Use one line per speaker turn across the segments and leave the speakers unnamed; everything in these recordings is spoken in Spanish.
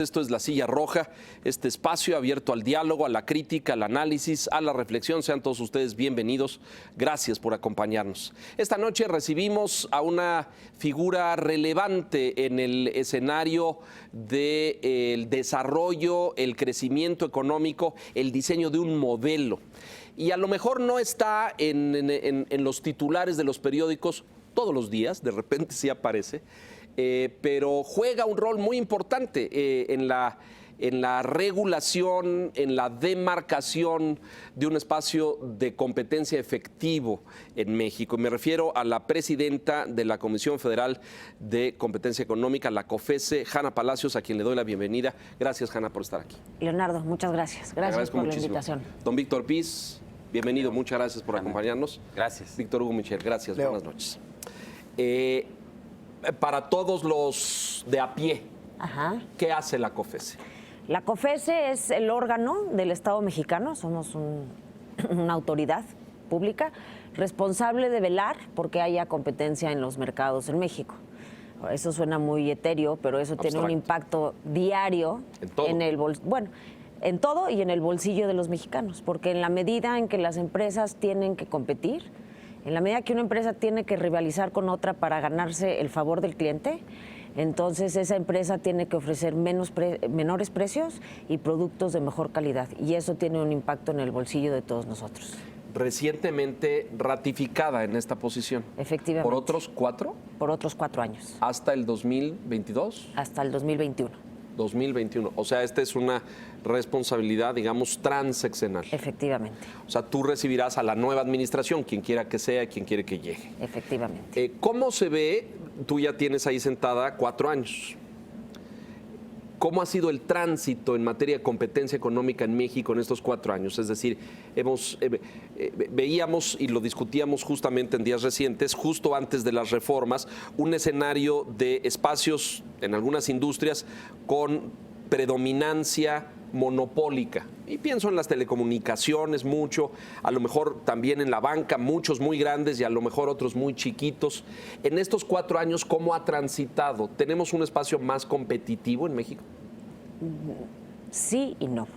Esto es La Silla Roja, este espacio abierto al diálogo, a la crítica, al análisis, a la reflexión. Sean todos ustedes bienvenidos. Gracias por acompañarnos. Esta noche recibimos a una figura relevante en el escenario del desarrollo, el crecimiento económico, el diseño de un modelo. Y a lo mejor no está en los titulares de los periódicos todos los días, de repente sí aparece. Pero juega un rol muy importante en la regulación, en la demarcación de un espacio de competencia efectivo en México. Me refiero a la presidenta de la Comisión Federal de Competencia Económica, la COFESE, Hanna Palacios, a quien le doy la bienvenida. Gracias, Hanna, por estar aquí.
Leonardo, muchas gracias. Gracias por
muchísimo.
La invitación.
Don Víctor Piz, bienvenido, muchas gracias por acompañarnos.
Gracias.
Víctor Hugo Michel, gracias,
Leo.
Buenas noches. Para todos los de a pie,
Ajá.
¿Qué hace la COFESE?
La COFESE es el órgano del Estado mexicano, somos una autoridad pública responsable de velar porque haya competencia en los mercados en México. Eso suena muy etéreo, pero eso
Abstracto.
tiene un impacto diario
En todo.
En todo y en el bolsillo de los mexicanos, porque en la medida en que las empresas tienen que competir, en la medida que una empresa tiene que rivalizar con otra para ganarse el favor del cliente, entonces esa empresa tiene que ofrecer menores precios y productos de mejor calidad. Y eso tiene un impacto en el bolsillo de todos nosotros.
Recientemente ratificada en esta posición.
Efectivamente.
¿Por otros 4?
Por otros 4 años.
¿Hasta el 2022?
Hasta el 2021.
2021. O sea, esta es una responsabilidad, digamos, transeccional.
Efectivamente.
O sea, tú recibirás a la nueva administración, quien quiera que sea, quien quiere que llegue.
Efectivamente.
¿Cómo se ve? Tú ya tienes ahí sentada 4 años. ¿Cómo ha sido el tránsito en materia de competencia económica en México en estos 4 años? Es decir, veíamos y lo discutíamos justamente en días recientes, justo antes de las reformas, un escenario de espacios en algunas industrias con predominancia monopólica. Y pienso en las telecomunicaciones mucho, a lo mejor también en la banca, muchos muy grandes y a lo mejor otros muy chiquitos. En estos 4 años, ¿cómo ha transitado? ¿Tenemos un espacio más competitivo en México?
Sí y no.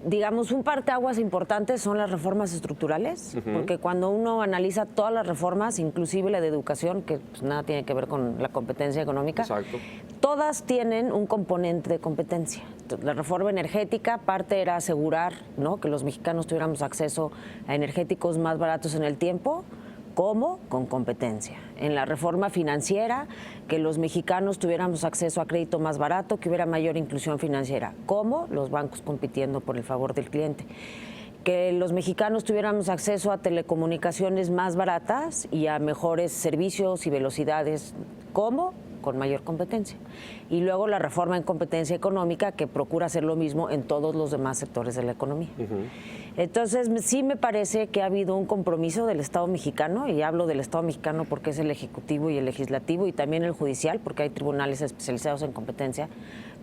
Digamos, un parteaguas importante son las reformas estructurales, porque cuando uno analiza todas las reformas, inclusive la de educación, que pues nada tiene que ver con la competencia económica,
Exacto.
todas tienen un componente de competencia. La reforma energética, parte era asegurar, ¿no?, que los mexicanos tuviéramos acceso a energéticos más baratos en el tiempo. ¿Cómo? Con competencia. En la reforma financiera, que los mexicanos tuviéramos acceso a crédito más barato, que hubiera mayor inclusión financiera. ¿Cómo? Los bancos compitiendo por el favor del cliente. Que los mexicanos tuviéramos acceso a telecomunicaciones más baratas y a mejores servicios y velocidades. ¿Cómo? Con mayor competencia. Y luego la reforma en competencia económica, que procura hacer lo mismo en todos los demás sectores de la economía. Entonces, sí me parece que ha habido un compromiso del Estado mexicano, y hablo del Estado mexicano porque es el Ejecutivo y el Legislativo, y también el Judicial, porque hay tribunales especializados en competencia,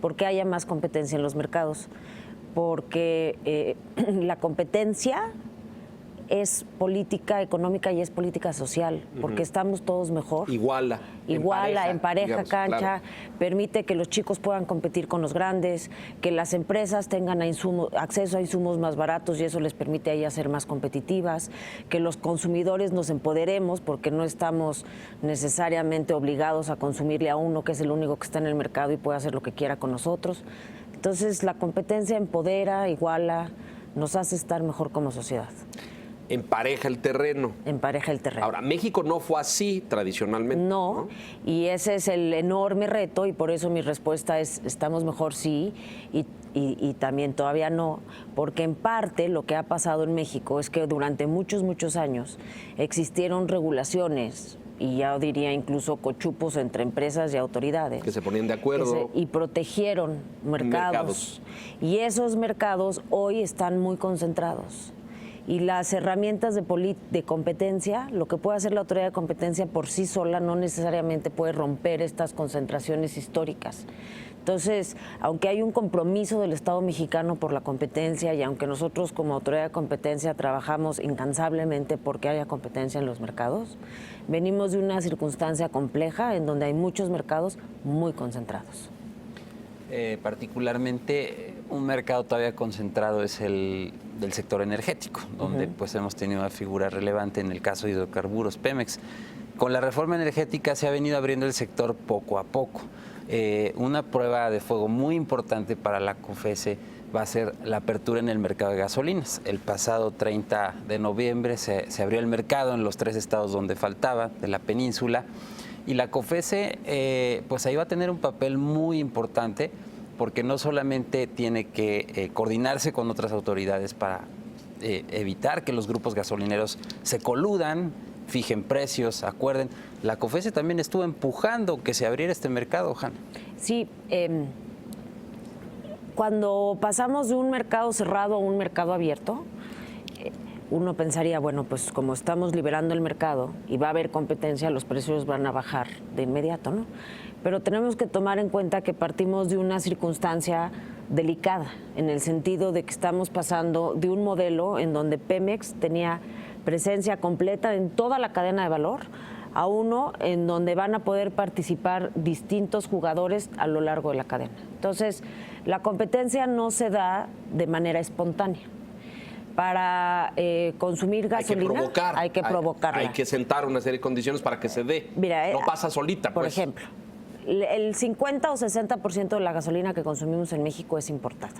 porque haya más competencia en los mercados, porque la competencia es política económica y es política social, porque estamos todos mejor.
Iguala,
en pareja,
digamos,
cancha,
claro.
Permite que los chicos puedan competir con los grandes, que las empresas tengan acceso a insumos más baratos y eso les permite a ellas ser más competitivas, que los consumidores nos empoderemos porque no estamos necesariamente obligados a consumirle a uno que es el único que está en el mercado y puede hacer lo que quiera con nosotros. Entonces la competencia empodera, iguala, nos hace estar mejor como sociedad.
Empareja el terreno.
Empareja el terreno.
Ahora, México no fue así tradicionalmente.
No, y ese es el enorme reto y por eso mi respuesta es estamos mejor sí y también todavía no, porque en parte lo que ha pasado en México es que durante muchos años existieron regulaciones y ya diría incluso cochupos entre empresas y autoridades.
Que se ponían de acuerdo.
Y protegieron mercados. Y esos mercados hoy están muy concentrados. Y las herramientas de competencia, lo que puede hacer la autoridad de competencia por sí sola no necesariamente puede romper estas concentraciones históricas. Entonces, aunque hay un compromiso del Estado mexicano por la competencia y aunque nosotros como autoridad de competencia trabajamos incansablemente porque haya competencia en los mercados, venimos de una circunstancia compleja en donde hay muchos mercados muy concentrados.
Particularmente un mercado todavía concentrado es el del sector energético, donde pues hemos tenido una figura relevante en el caso de hidrocarburos, Pemex. Con la reforma energética se ha venido abriendo el sector poco a poco. Una prueba de fuego muy importante para la COFECE va a ser la apertura en el mercado de gasolinas. El pasado 30 de noviembre se abrió el mercado en los 3 estados donde faltaba, de la península, y la COFECE pues ahí va a tener un papel muy importante porque no solamente tiene que coordinarse con otras autoridades para evitar que los grupos gasolineros se coludan, fijen precios, acuerden. La COFECE también estuvo empujando que se abriera este mercado, Hanna.
Sí, cuando pasamos de un mercado cerrado a un mercado abierto, uno pensaría, bueno, pues como estamos liberando el mercado y va a haber competencia, los precios van a bajar de inmediato, ¿no? Pero tenemos que tomar en cuenta que partimos de una circunstancia delicada, en el sentido de que estamos pasando de un modelo en donde Pemex tenía presencia completa en toda la cadena de valor, a uno en donde van a poder participar distintos jugadores a lo largo de la cadena. Entonces, la competencia no se da de manera espontánea. Para consumir gasolina hay que provocarla.
Hay que sentar una serie de condiciones para que se dé.
Mira,
no pasa solita,
por
pues.
ejemplo, el 50 o 60% de la gasolina que consumimos en México es importada.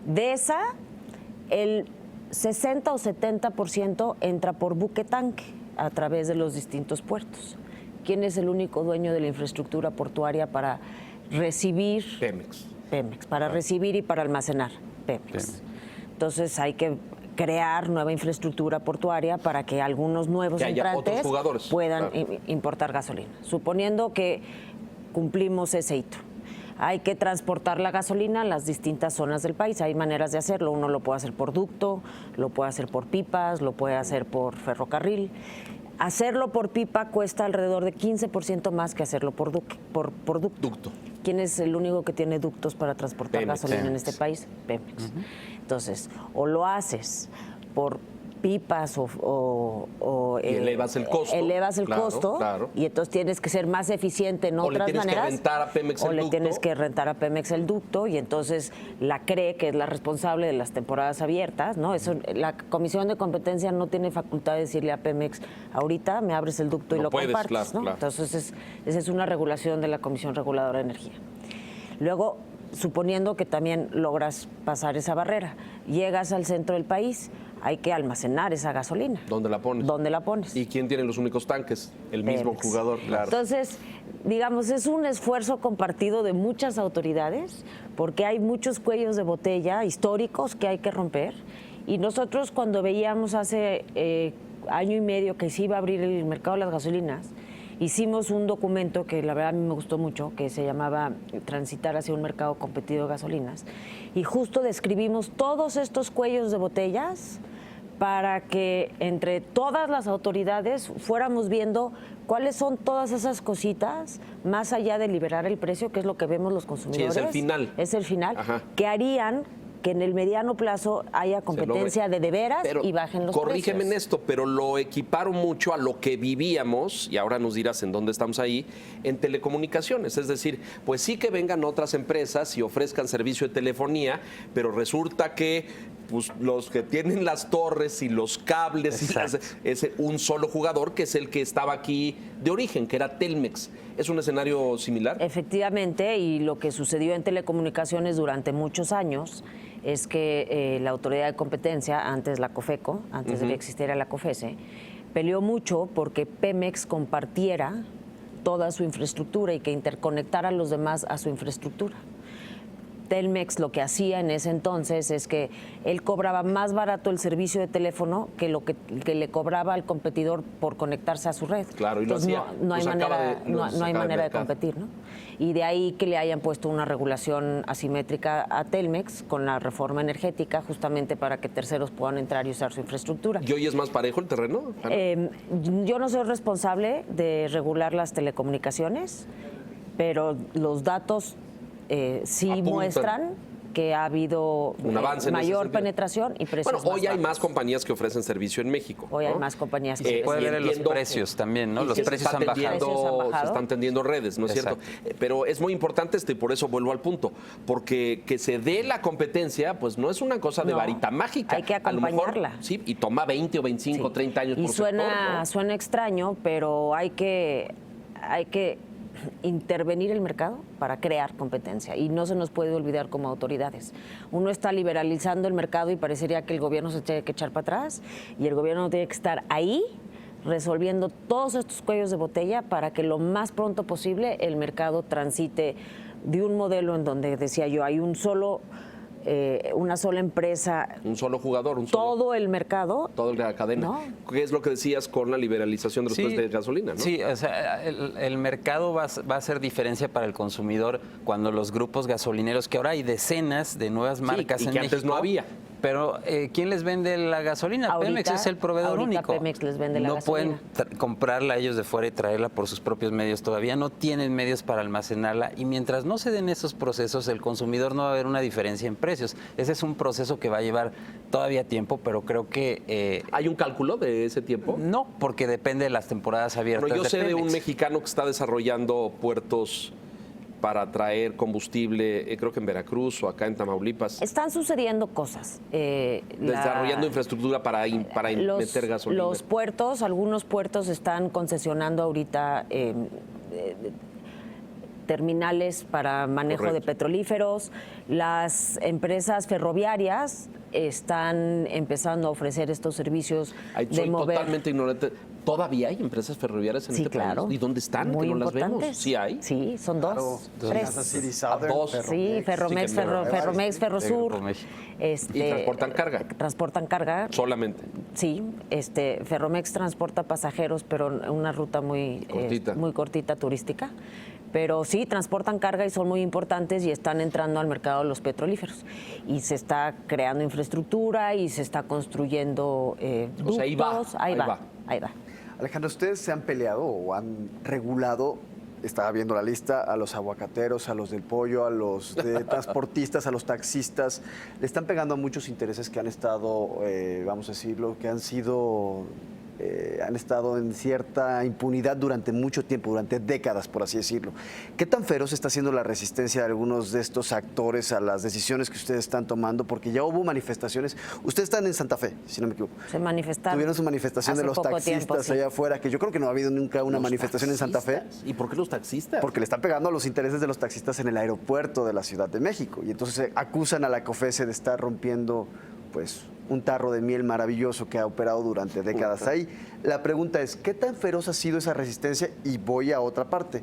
De esa, el 60 o 70% entra por buque tanque a través de los distintos puertos. ¿Quién es el único dueño de la infraestructura portuaria para recibir?
Pemex.
Pemex, para recibir y para almacenar. Pemex. Entonces hay que crear nueva infraestructura portuaria para que algunos nuevos entrantes puedan importar gasolina, suponiendo que cumplimos ese hito. Hay que transportar la gasolina a las distintas zonas del país. Hay maneras de hacerlo. Uno lo puede hacer por ducto, lo puede hacer por pipas, lo puede hacer por ferrocarril. Hacerlo por pipa cuesta alrededor de 15% más que hacerlo por ducto. ¿Quién es el único que tiene ductos para transportar gasolina en este país? Pemex. Entonces, o lo haces por pipas
y elevas el costo.
Claro. Y entonces tienes que ser más eficiente en otras maneras.
O le tienes que rentar a Pemex el ducto.
O le tienes que rentar a Pemex el ducto y entonces la CRE, que es la responsable de las temporadas abiertas, ¿no? Eso, la Comisión de Competencia no tiene facultad de decirle a Pemex, ahorita me abres el ducto y lo compartes, ¿no? Entonces, esa es una regulación de la Comisión Reguladora de Energía. Luego, suponiendo que también logras pasar esa barrera, llegas al centro del país, hay que almacenar esa gasolina.
¿Dónde la pones?
¿Dónde la pones?
¿Y quién tiene los únicos tanques? El mismo jugador, claro.
Entonces, digamos, es un esfuerzo compartido de muchas autoridades, porque hay muchos cuellos de botella históricos que hay que romper. Y nosotros cuando veíamos hace año y medio que se iba a abrir el mercado de las gasolinas, hicimos un documento que la verdad a mí me gustó mucho, que se llamaba Transitar hacia un mercado competido de gasolinas. Y justo describimos todos estos cuellos de botellas para que entre todas las autoridades fuéramos viendo cuáles son todas esas cositas, más allá de liberar el precio, que es lo que vemos los consumidores.
Sí, es el final.
Es el final, que harían que en el mediano plazo haya competencia de veras y bajen los precios.
Corrígeme en esto, pero lo equiparon mucho a lo que vivíamos, y ahora nos dirás en dónde estamos ahí, en telecomunicaciones. Es decir, pues sí que vengan otras empresas y ofrezcan servicio de telefonía, pero resulta que pues, los que tienen las torres y los cables es un solo jugador, que es el que estaba aquí de origen, que era Telmex. ¿Es un escenario similar?
Efectivamente, y lo que sucedió en telecomunicaciones durante muchos años es que la autoridad de competencia, antes la COFECO, antes de que existiera la COFECE, peleó mucho porque Pemex compartiera toda su infraestructura y que interconectara a los demás a su infraestructura. Telmex lo que hacía en ese entonces es que él cobraba más barato el servicio de teléfono que lo que le cobraba al competidor por conectarse a su red.
Claro, y lo hacía.
No hay manera de
mercado.
competir, ¿no? Y de ahí que le hayan puesto una regulación asimétrica a Telmex con la reforma energética, justamente para que terceros puedan entrar y usar su infraestructura.
¿Y hoy es más parejo el terreno, Ana?
Yo no soy responsable de regular las telecomunicaciones, pero los datos sí
Apuntan.
muestran que ha habido
Un avance en ese
mayor
sentido.
penetración y precios
Bueno, hoy
más
hay
bajos.
más compañías que ofrecen servicio en México.
Hoy
¿no?
hay más compañías
Y
que
se puede ver en los
entiendo
precios también, ¿no?
y
Los
que
precios han bajado.
Precios han bajado.
Se están tendiendo redes, ¿no es cierto?
Exacto.
Pero es muy importante y por eso vuelvo al punto. Porque que se dé la competencia, pues no es una cosa de
No,
varita mágica.
hay que
A lo mejor,
acompañarla.
sí, y toma 20 o 25,
Sí.
30 años
y
por
suena,
sector, ¿no?
suena extraño, pero hay que intervenir el mercado para crear competencia y no se nos puede olvidar como autoridades. Uno está liberalizando el mercado y parecería que el gobierno se tiene que echar para atrás y el gobierno tiene que estar ahí resolviendo todos estos cuellos de botella para que lo más pronto posible el mercado transite de un modelo en donde, decía yo, hay una sola empresa,
Un solo jugador,
todo el mercado.
toda la cadena.
No.
¿Qué es lo que decías con la liberalización de los precios de gasolina, no?
Sí, o sea, el mercado va a hacer diferencia para el consumidor cuando los grupos gasolineros, que ahora hay decenas de nuevas marcas
y
en
que antes
México,
no había.
Pero ¿quién les vende la gasolina?
Ahorita-
Pemex es el proveedor
ahorita
único.
Pemex les vende la
no
gasolina.
pueden comprarla ellos de fuera y traerla por sus propios medios. Todavía no tienen medios para almacenarla y mientras no se den esos procesos, el consumidor no va a ver una diferencia en precios. Ese es un proceso que va a llevar todavía tiempo, pero creo que
¿Hay un cálculo de ese tiempo?
no, porque depende de las temporadas abiertas.
Bueno, yo sé de un
Pemex.
mexicano que está desarrollando puertos para traer combustible, creo que en Veracruz o acá en Tamaulipas,
Están sucediendo cosas.
desarrollando infraestructura para meter gasolina.
Los puertos, algunos puertos están concesionando ahorita terminales para manejo
Correcto.
de petrolíferos. Las empresas ferroviarias están empezando a ofrecer estos servicios
Ay,
de
soy
mover.
totalmente ignorante. ¿Todavía hay empresas ferroviarias en
Sí,
este
claro.
país? ¿Y dónde están?
Muy
que no las vemos.
importantes.
¿Sí hay?
Sí, son dos,
Claro,
tres.
Kansas City Southern,
Dos.
Sí, Ferromex,
Sí, que no-
Ferromex, Ferrosur.
Grupo México.
Este,
¿Y transportan carga?
Transportan carga.
Solamente.
Sí, Ferromex transporta pasajeros, pero en una ruta muy
Cortita.
muy cortita turística. Pero sí, transportan carga y son muy importantes y están entrando al mercado de los petrolíferos. Y se está creando infraestructura y se está construyendo
O sea, ahí va,
ductos.
ahí va.
Ahí va.
Alejandro, ¿ustedes se han peleado o han regulado, estaba viendo la lista, a los aguacateros, a los del pollo, a los de transportistas, a los taxistas? Le están pegando a muchos intereses que han estado, vamos a decirlo, que han sido... han estado en cierta impunidad durante mucho tiempo, durante décadas, por así decirlo. ¿Qué tan feroz está siendo la resistencia de algunos de estos actores a las decisiones que ustedes están tomando? Porque ya hubo manifestaciones. Ustedes están en Santa Fe, si no me equivoco.
Se manifestaron.
Tuvieron su manifestación de
hace
los
poco
taxistas
tiempo, sí.
allá afuera, que yo creo que no ha habido nunca una
¿Los
manifestación en Santa Fe.
taxistas? ¿Y por qué los taxistas?
Porque le están pegando a los intereses de los taxistas en el aeropuerto de la Ciudad de México. Y entonces acusan a la COFESE de estar rompiendo, pues, un tarro de miel maravilloso que ha operado durante décadas ahí. La pregunta es, ¿qué tan feroz ha sido esa resistencia? Y voy a otra parte.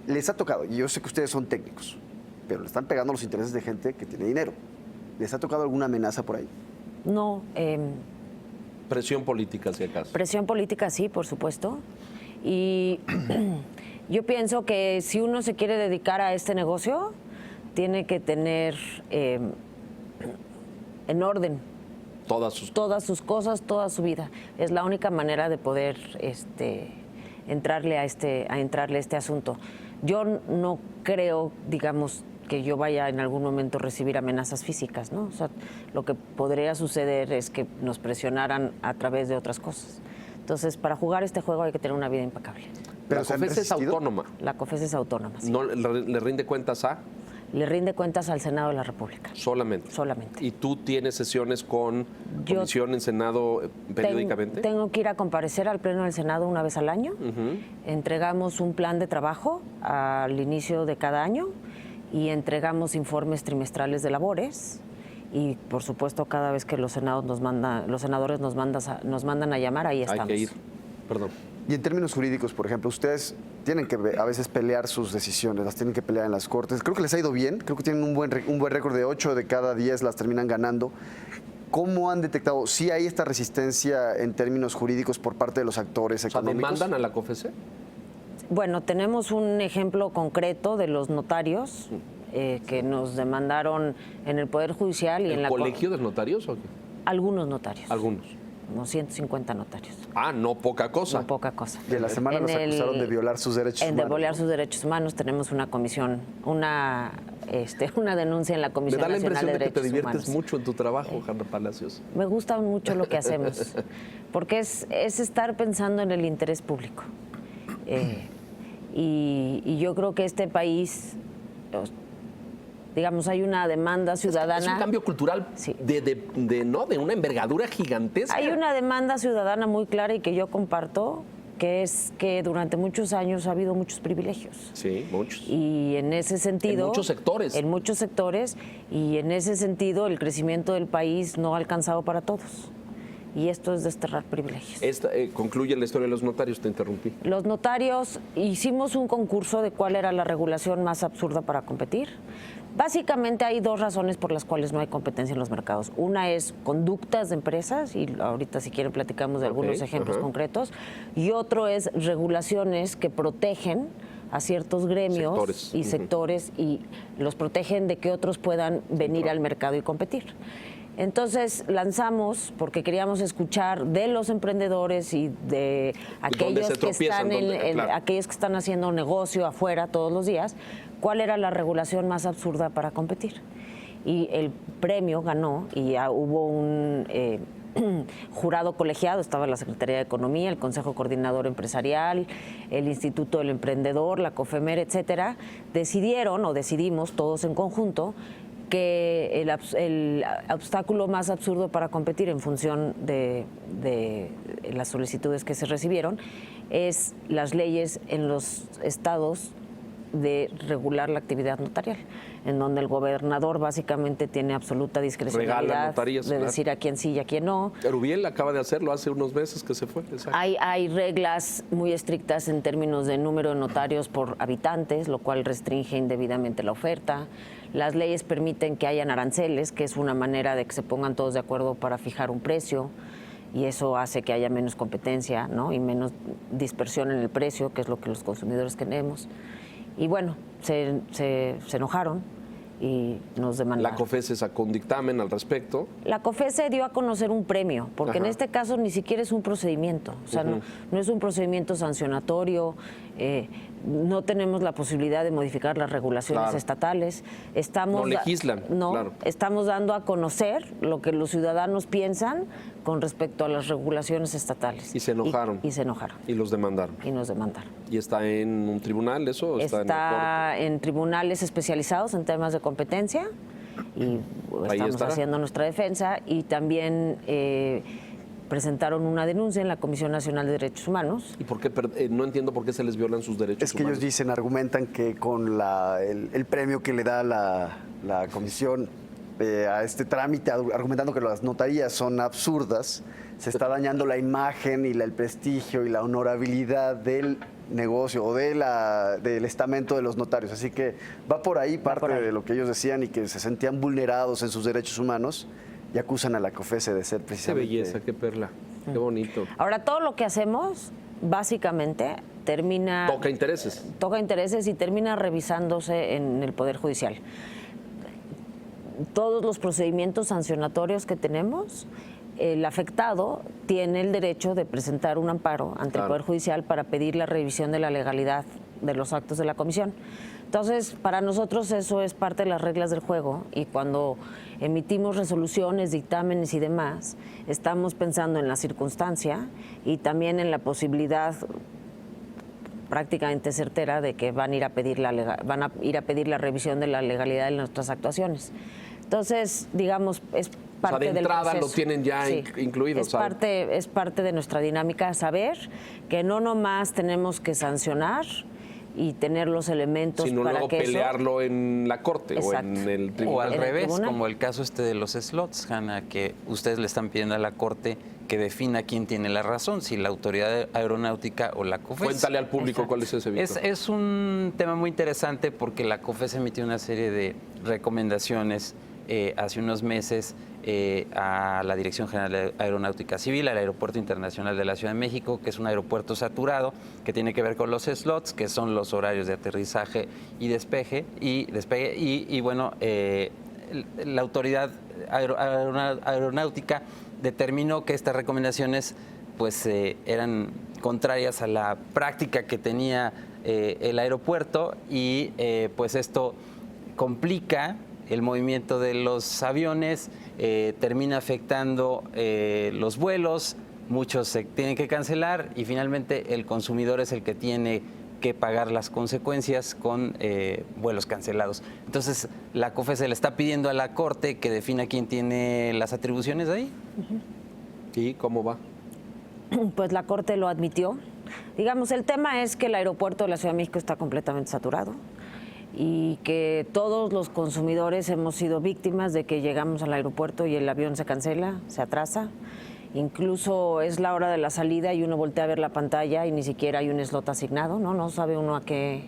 Les ha tocado, y yo sé que ustedes son técnicos, pero le están pegando a los intereses de gente que tiene dinero. ¿Les ha tocado alguna amenaza por ahí?
No,
Presión política, si acaso.
presión política sí, por supuesto. Y yo pienso que si uno se quiere dedicar a este negocio, tiene que tener en orden
Todas sus...
todas sus cosas, toda su vida. Es la única manera de poder entrarle a este asunto. Yo no creo, digamos, que yo vaya en algún momento a recibir amenazas físicas, ¿no? O sea, lo que podría suceder es que nos presionaran a través de otras cosas. Entonces, para jugar este juego hay que tener una vida impecable.
Pero
La
¿se han
COFESE es
resistido?
autónoma.
La COFESE es autónoma, sí.
No le rinde cuentas a
Le rinde cuentas al Senado de la República.
solamente.
Solamente.
¿Y tú tienes sesiones con
Yo
comisión en Senado periódicamente?
Tengo que ir a comparecer al Pleno del Senado una vez al año. Entregamos un plan de trabajo al inicio de cada año y entregamos informes trimestrales de labores. Y por supuesto, cada vez que los senadores nos mandan a llamar, ahí estamos.
Hay que ir. Perdón.
Y en términos jurídicos, por ejemplo, ustedes tienen que a veces pelear sus decisiones, las tienen que pelear en las cortes. Creo que les ha ido bien, creo que tienen un buen récord de 8 de cada 10 las terminan ganando. ¿Cómo han detectado si hay esta resistencia en términos jurídicos por parte de los actores económicos?
¿Demandan a la COFECE?
Bueno, tenemos un ejemplo concreto de los notarios que nos demandaron en el Poder Judicial y en la...
¿El colegio de notarios o qué?
Algunos notarios.
Algunos.
Unos 150 notarios.
Ah, no poca cosa.
No poca cosa.
De la semana los acusaron de violar sus derechos humanos.
De violar sus derechos humanos. Tenemos una comisión, una denuncia en la Comisión
Me da la
Nacional
impresión de que
Derechos
te diviertes
Humanos.
mucho en tu trabajo, Hanna Palacios.
Me gusta mucho lo que hacemos, porque es estar pensando en el interés público. Y yo creo que este país, digamos, hay una demanda ciudadana.
Es un cambio cultural
Sí.
de una envergadura gigantesca.
Hay una demanda ciudadana muy clara y que yo comparto, que es que durante muchos años ha habido muchos privilegios.
Sí, muchos.
Y en ese sentido...
En muchos sectores.
En muchos sectores. Y en ese sentido el crecimiento del país no ha alcanzado para todos. Y esto es desterrar privilegios.
Concluye la historia de los notarios, te interrumpí.
Los notarios hicimos un concurso de cuál era la regulación más absurda para competir. Básicamente hay dos razones por las cuales no hay competencia en los mercados. Una es conductas de empresas, y ahorita si quieren platicamos de algunos ejemplos concretos, y otro es regulaciones que protegen a ciertos gremios y sectores y los protegen de que otros puedan venir al mercado y competir. Entonces lanzamos, porque queríamos escuchar de los emprendedores y de aquellos aquellos que están haciendo negocio afuera todos los días, cuál era la regulación más absurda para competir. Y el premio ganó, y ya hubo un jurado colegiado, estaba la Secretaría de Economía, el Consejo Coordinador Empresarial, el Instituto del Emprendedor, la COFEMER, etcétera, decidimos todos en conjunto que el obstáculo más absurdo para competir en función de las solicitudes que se recibieron es las leyes en los estados de regular la actividad notarial, en donde el gobernador básicamente tiene absoluta discrecionalidad de decir a quién sí y a quién no.
Erubiel acaba de hacerlo hace unos meses que se fue.
Hay reglas muy estrictas en términos de número de notarios por habitantes, lo cual restringe indebidamente la oferta. Las leyes permiten que hayan aranceles, que es una manera de que se pongan todos de acuerdo para fijar un precio, y eso hace que haya menos competencia, ¿no? Y menos dispersión en el precio, que es lo que los consumidores queremos. Y bueno, se enojaron y nos demandaron.
La COFECE sacó un dictamen al respecto.
La COFECE dio a conocer un premio, porque en este caso ni siquiera es un procedimiento, o sea, no es un procedimiento sancionatorio, no tenemos la posibilidad de modificar las regulaciones estatales.
No legislan.
Estamos dando a conocer lo que los ciudadanos piensan con respecto a las regulaciones estatales.
Y se enojaron.
Y se enojaron.
Y los demandaron.
Y nos demandaron.
¿Y está en un tribunal eso?
Está en tribunales especializados en temas de competencia y estamos haciendo nuestra defensa, y también presentaron una denuncia en la Comisión Nacional de Derechos Humanos.
¿Y por qué? No entiendo por qué se les violan sus derechos
humanos. Es que ellos argumentan que con el premio que le da la comisión a este trámite, argumentando que las notarías son absurdas, se está dañando la imagen y el prestigio y la honorabilidad del negocio o del estamento de los notarios. Así que va por ahí parte de lo que ellos decían, y que se sentían vulnerados en sus derechos humanos, y acusan a la COFECE de ser precisamente...
Qué belleza, qué perla, qué bonito.
Ahora, todo lo que hacemos, básicamente,
Toca intereses.
Toca intereses y termina revisándose en el Poder Judicial. Todos los procedimientos sancionatorios que tenemos, el afectado tiene el derecho de presentar un amparo ante el Poder Judicial para pedir la revisión de la legalidad de los actos de la comisión. Entonces, para nosotros eso es parte de las reglas del juego, y cuando emitimos resoluciones, dictámenes y demás, estamos pensando en la circunstancia y también en la posibilidad prácticamente certera de que van a ir a pedir la revisión de la legalidad de nuestras actuaciones. Entonces, digamos, es parte del proceso.
De entrada lo tienen ya incluido.
Es parte de nuestra dinámica saber que no nomás tenemos que sancionar, y tener los elementos
Sino
para
luego
que
pelearlo en la corte
Exacto.
o en el
O
tribunal.
al
En el
revés,
tribunal.
como el caso de los slots, Hanna, que ustedes le están pidiendo a la Corte que defina quién tiene la razón, si la Autoridad Aeronáutica o la COFES.
Cuéntale al público
Exacto.
cuál es ese, Víctor.
Es un tema muy interesante porque la COFES emitió una serie de recomendaciones hace unos meses a la Dirección General de Aeronáutica Civil, al Aeropuerto Internacional de la Ciudad de México, que es un aeropuerto saturado, que tiene que ver con los slots, que son los horarios de aterrizaje y despegue. Y bueno, la Autoridad Aeronáutica determinó que estas recomendaciones pues eran contrarias a la práctica que tenía el aeropuerto y pues esto complica el movimiento de los aviones, termina afectando los vuelos, muchos se tienen que cancelar y finalmente el consumidor es el que tiene que pagar las consecuencias con vuelos cancelados. Entonces, la COFES se le está pidiendo a la Corte que defina quién tiene las atribuciones ahí.
¿Y cómo va?
Pues la Corte lo admitió. Digamos, el tema es que el aeropuerto de la Ciudad de México está completamente saturado y que todos los consumidores hemos sido víctimas de que llegamos al aeropuerto y el avión se cancela, se atrasa. Incluso es la hora de la salida y uno voltea a ver la pantalla y ni siquiera hay un slot asignado, ¿no? No sabe uno a qué...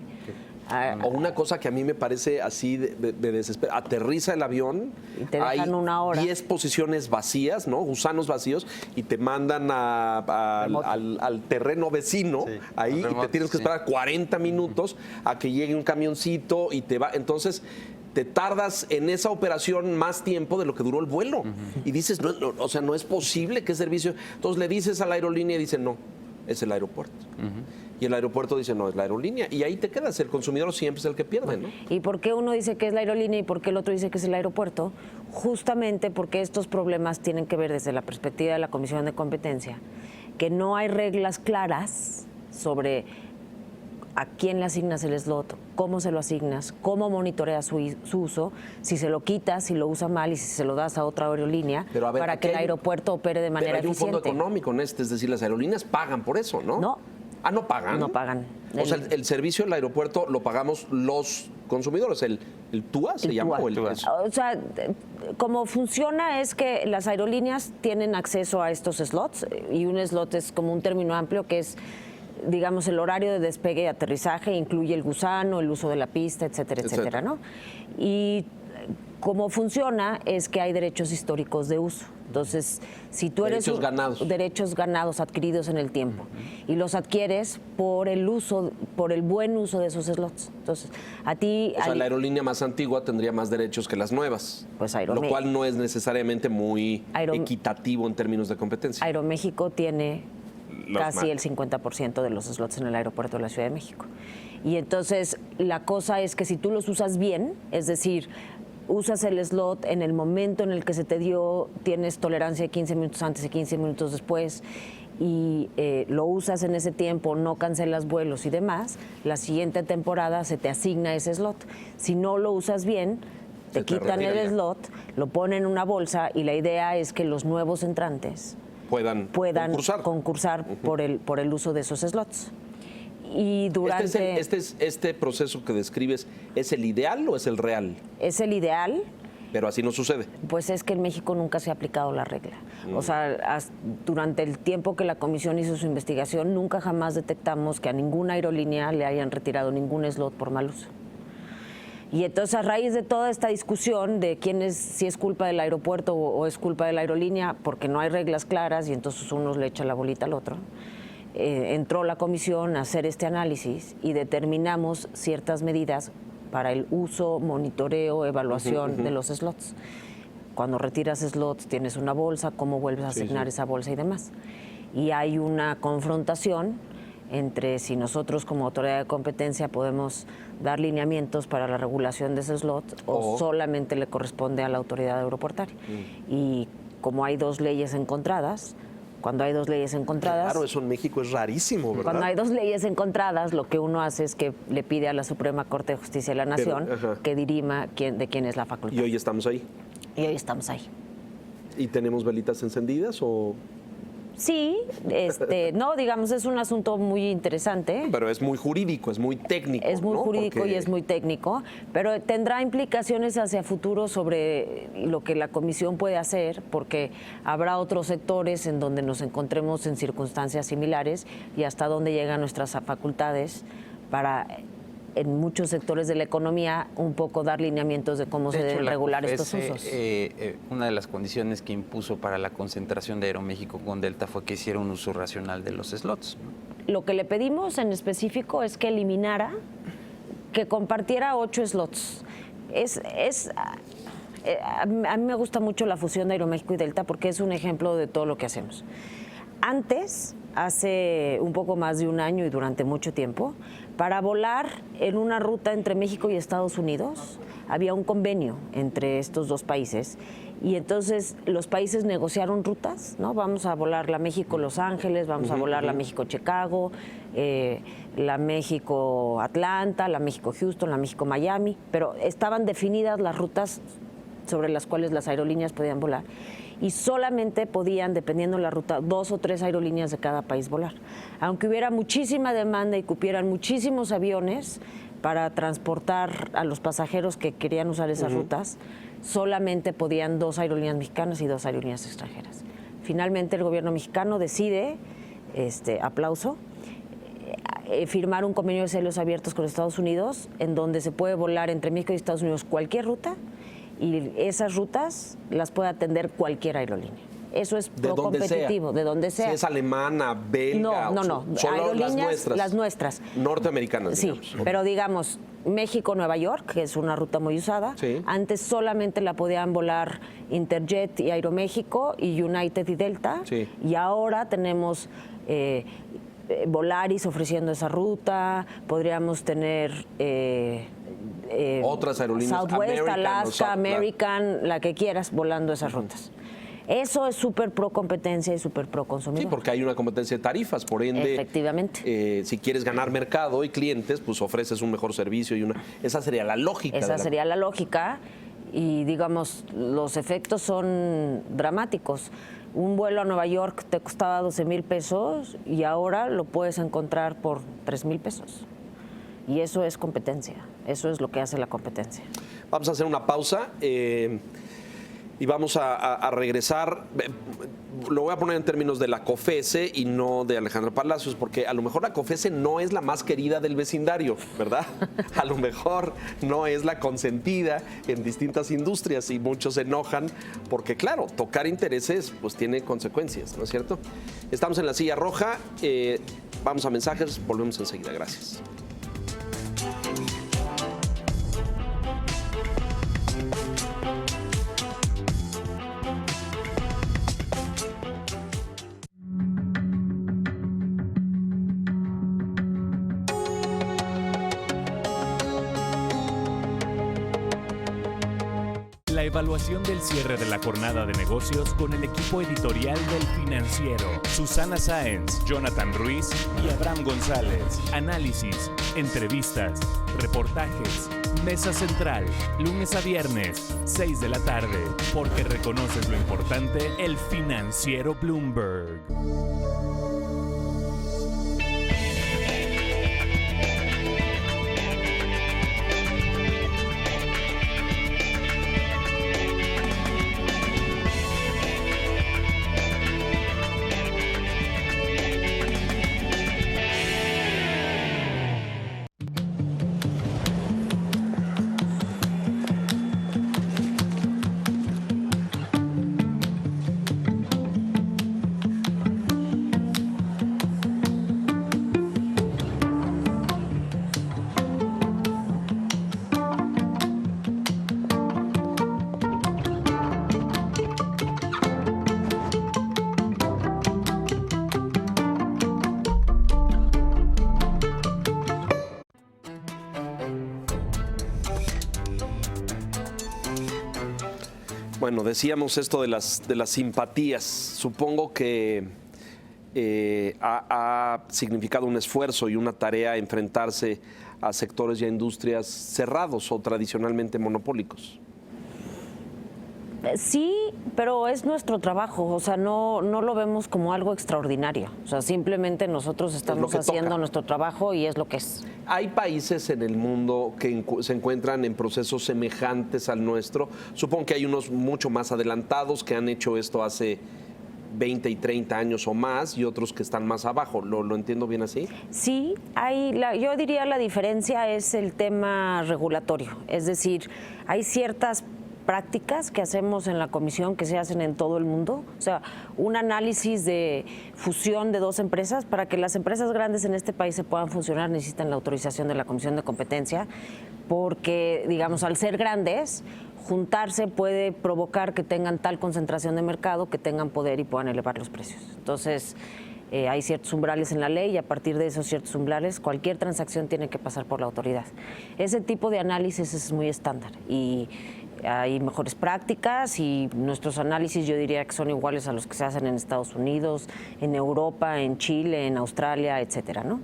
O una cosa que a mí me parece así de desespero. Aterriza el avión,
Y te dejan
hay
una hora.
10 posiciones vacías, ¿no? Gusanos vacíos, y te mandan al terreno vecino,
Sí,
ahí, y te
remoto,
tienes que
sí.
esperar 40 minutos a que llegue un camioncito y te va. Entonces, te tardas en esa operación más tiempo de lo que duró el vuelo. Y dices, no, o sea, no es posible que servicio. Entonces le dices a la aerolínea y dicen, no, es el aeropuerto. Y el aeropuerto dice, no, es la aerolínea. Y ahí te quedas. El consumidor siempre es el que pierde, ¿no?
¿Y por qué uno dice que es la aerolínea y por qué el otro dice que es el aeropuerto? Justamente porque estos problemas tienen que ver desde la perspectiva de la Comisión de Competencia, que no hay reglas claras sobre a quién le asignas el slot, cómo se lo asignas, cómo monitoreas su uso, si se lo quitas, si lo usa mal y si se lo das a otra aerolínea,
Pero a ver,
para
aquí
que el
hay-
aeropuerto opere de manera
Pero hay un
eficiente.
fondo económico en este, es decir, las aerolíneas pagan por eso, ¿no?
No.
Ah, ¿no pagan?
No pagan.
O sea, el servicio del aeropuerto lo pagamos los consumidores. ¿El TUA se
El
llama?
TUA.
¿O el
O sea, como funciona es que las aerolíneas tienen acceso a estos slots y un slot es como un término amplio que es, digamos, el horario de despegue y aterrizaje, incluye el gusano, el uso de la pista, etcétera, etcétera, ¿no? Y cómo funciona es que hay derechos históricos de uso. Entonces, si tú eres
Derechos ganados.
derechos ganados adquiridos en el tiempo y los adquieres por el uso, por el buen uso de esos slots. Entonces, a ti
O sea, la aerolínea más antigua tendría más derechos que las nuevas.
Pues
Lo
Aeroméxico.
cual no es necesariamente muy equitativo en términos de competencia.
Aeroméxico tiene
Los
casi
más.
el 50% de los slots en el aeropuerto de la Ciudad de México. Y entonces la cosa es que si tú los usas bien, es decir, usas el slot en el momento en el que se te dio, tienes tolerancia de 15 minutos antes y 15 minutos después, y lo usas en ese tiempo, no cancelas vuelos y demás, la siguiente temporada se te asigna ese slot. Si no lo usas bien, te
Se te
quitan
retira
el
ya.
slot, lo ponen en una bolsa y la idea es que los nuevos entrantes
Puedan
concursar por el uso de esos slots. Y durante...
Este proceso que describes, ¿es el ideal o es el real?
es el ideal,
Pero así no sucede.
pues es que en México nunca se ha aplicado la regla. O sea, durante el tiempo que la comisión hizo su investigación, nunca jamás detectamos que a ninguna aerolínea le hayan retirado ningún slot por mal uso. Y entonces, a raíz de toda esta discusión de si es culpa del aeropuerto o es culpa de la aerolínea, porque no hay reglas claras y entonces uno le echa la bolita al otro, entró la comisión a hacer este análisis y determinamos ciertas medidas para el uso, monitoreo, evaluación de los slots. Cuando retiras slots tienes una bolsa, cómo vuelves a asignar esa bolsa y demás. Y hay una confrontación entre si nosotros como autoridad de competencia podemos dar lineamientos para la regulación de ese slot o solamente le corresponde a la autoridad aeroportuaria. Y como hay dos leyes encontradas, cuando hay dos leyes encontradas...
Claro, eso en México es rarísimo, ¿verdad?
Cuando hay dos leyes encontradas, lo que uno hace es que le pide a la Suprema Corte de Justicia de la Nación
ajá.
que dirima de quién es la facultad.
Y hoy estamos ahí.
Y hoy estamos ahí.
¿Y tenemos velitas encendidas o
Sí, no, digamos, es un asunto muy interesante.
Pero es muy jurídico, es muy técnico.
Es muy
¿no?
jurídico
Porque
y es muy técnico, pero tendrá implicaciones hacia futuro sobre lo que la comisión puede hacer, porque habrá otros sectores en donde nos encontremos en circunstancias similares y hasta dónde llegan nuestras facultades para, en muchos sectores de la economía, un poco dar lineamientos de cómo se deben regular estos usos.
Una de las condiciones que impuso para la concentración de Aeroméxico con Delta fue que hiciera un uso racional de los slots, ¿no?
Lo que le pedimos en específico es que eliminara, que compartiera 8 slots. A mí me gusta mucho la fusión de Aeroméxico y Delta porque es un ejemplo de todo lo que hacemos. Antes, hace un poco más de un año y durante mucho tiempo, para volar en una ruta entre México y Estados Unidos, había un convenio entre estos dos países y entonces los países negociaron rutas, ¿no? Vamos a volar la México-Los Ángeles, vamos a volar la México-Chicago, la México-Atlanta, la México-Houston, la México-Miami, pero estaban definidas las rutas sobre las cuales las aerolíneas podían volar y solamente podían, dependiendo de la ruta, 2 o 3 aerolíneas de cada país volar. Aunque hubiera muchísima demanda y cupieran muchísimos aviones para transportar a los pasajeros que querían usar esas rutas, solamente podían 2 aerolíneas mexicanas y 2 aerolíneas extranjeras. Finalmente el gobierno mexicano decide, aplauso, firmar un convenio de cielos abiertos con Estados Unidos en donde se puede volar entre México y Estados Unidos cualquier ruta y esas rutas las puede atender cualquier aerolínea. Eso es pro-competitivo, de donde sea.
Si es alemana, belga,
no.
Solo
aerolíneas, las nuestras.
Norteamericanas,
sí,
digamos.
pero digamos, México-Nueva York, que es una ruta muy usada,
sí.
Antes solamente la podían volar Interjet y Aeroméxico y United y Delta,
sí.
Y ahora tenemos Volaris ofreciendo esa ruta, podríamos tener
otras aerolíneas,
Southwest,
American,
Alaska, American, la que quieras, volando esas rutas. Eso es súper pro competencia y súper pro consumidor.
Sí, porque hay una competencia de tarifas, por ende.
Efectivamente.
Si quieres ganar mercado y clientes, pues ofreces un mejor servicio y esa sería la lógica.
Esa sería la lógica y digamos, los efectos son dramáticos. Un vuelo a Nueva York te costaba 12,000 pesos y ahora lo puedes encontrar por 3,000 pesos. Y eso es competencia, eso es lo que hace la competencia.
Vamos a hacer una pausa y vamos a regresar. Lo voy a poner en términos de la COFESE y no de Alejandra Palacios, porque a lo mejor la COFESE no es la más querida del vecindario, ¿verdad? A lo mejor no es la consentida en distintas industrias y muchos se enojan porque, claro, tocar intereses pues tiene consecuencias, ¿no es cierto? Estamos en la silla roja, vamos a mensajes, volvemos enseguida, gracias.
La evaluación del cierre de la jornada de negocios con el equipo editorial del Financiero. Susana Sáenz, Jonathan Ruiz y Abraham González. Análisis, entrevistas, reportajes. Mesa central, lunes a viernes, 6 de la tarde. Porque reconoces lo importante, el Financiero Bloomberg.
Bueno, decíamos esto de las simpatías. Supongo que ha significado un esfuerzo y una tarea enfrentarse a sectores y a industrias cerrados o tradicionalmente monopólicos.
Sí, pero es nuestro trabajo, o sea, no lo vemos como algo extraordinario. O sea, simplemente nosotros estamos haciendo
toca.
nuestro trabajo y es lo que es.
Hay países en el mundo que se encuentran en procesos semejantes al nuestro. Supongo que hay unos mucho más adelantados que han hecho esto hace 20 y 30 años o más y otros que están más abajo. ¿Lo entiendo bien así?
Sí, yo diría la diferencia es el tema regulatorio. Es decir, hay ciertas prácticas que hacemos en la comisión que se hacen en todo el mundo. O sea, un análisis de fusión de dos empresas. Para que las empresas grandes en este país se puedan funcionar necesitan la autorización de la Comisión de Competencia porque, digamos, al ser grandes, juntarse puede provocar que tengan tal concentración de mercado que tengan poder y puedan elevar los precios. Entonces, hay ciertos umbrales en la ley y a partir de esos ciertos umbrales cualquier transacción tiene que pasar por la autoridad. Ese tipo de análisis es muy estándar y hay mejores prácticas y nuestros análisis yo diría que son iguales a los que se hacen en Estados Unidos, en Europa, en Chile, en Australia, etcétera, ¿no?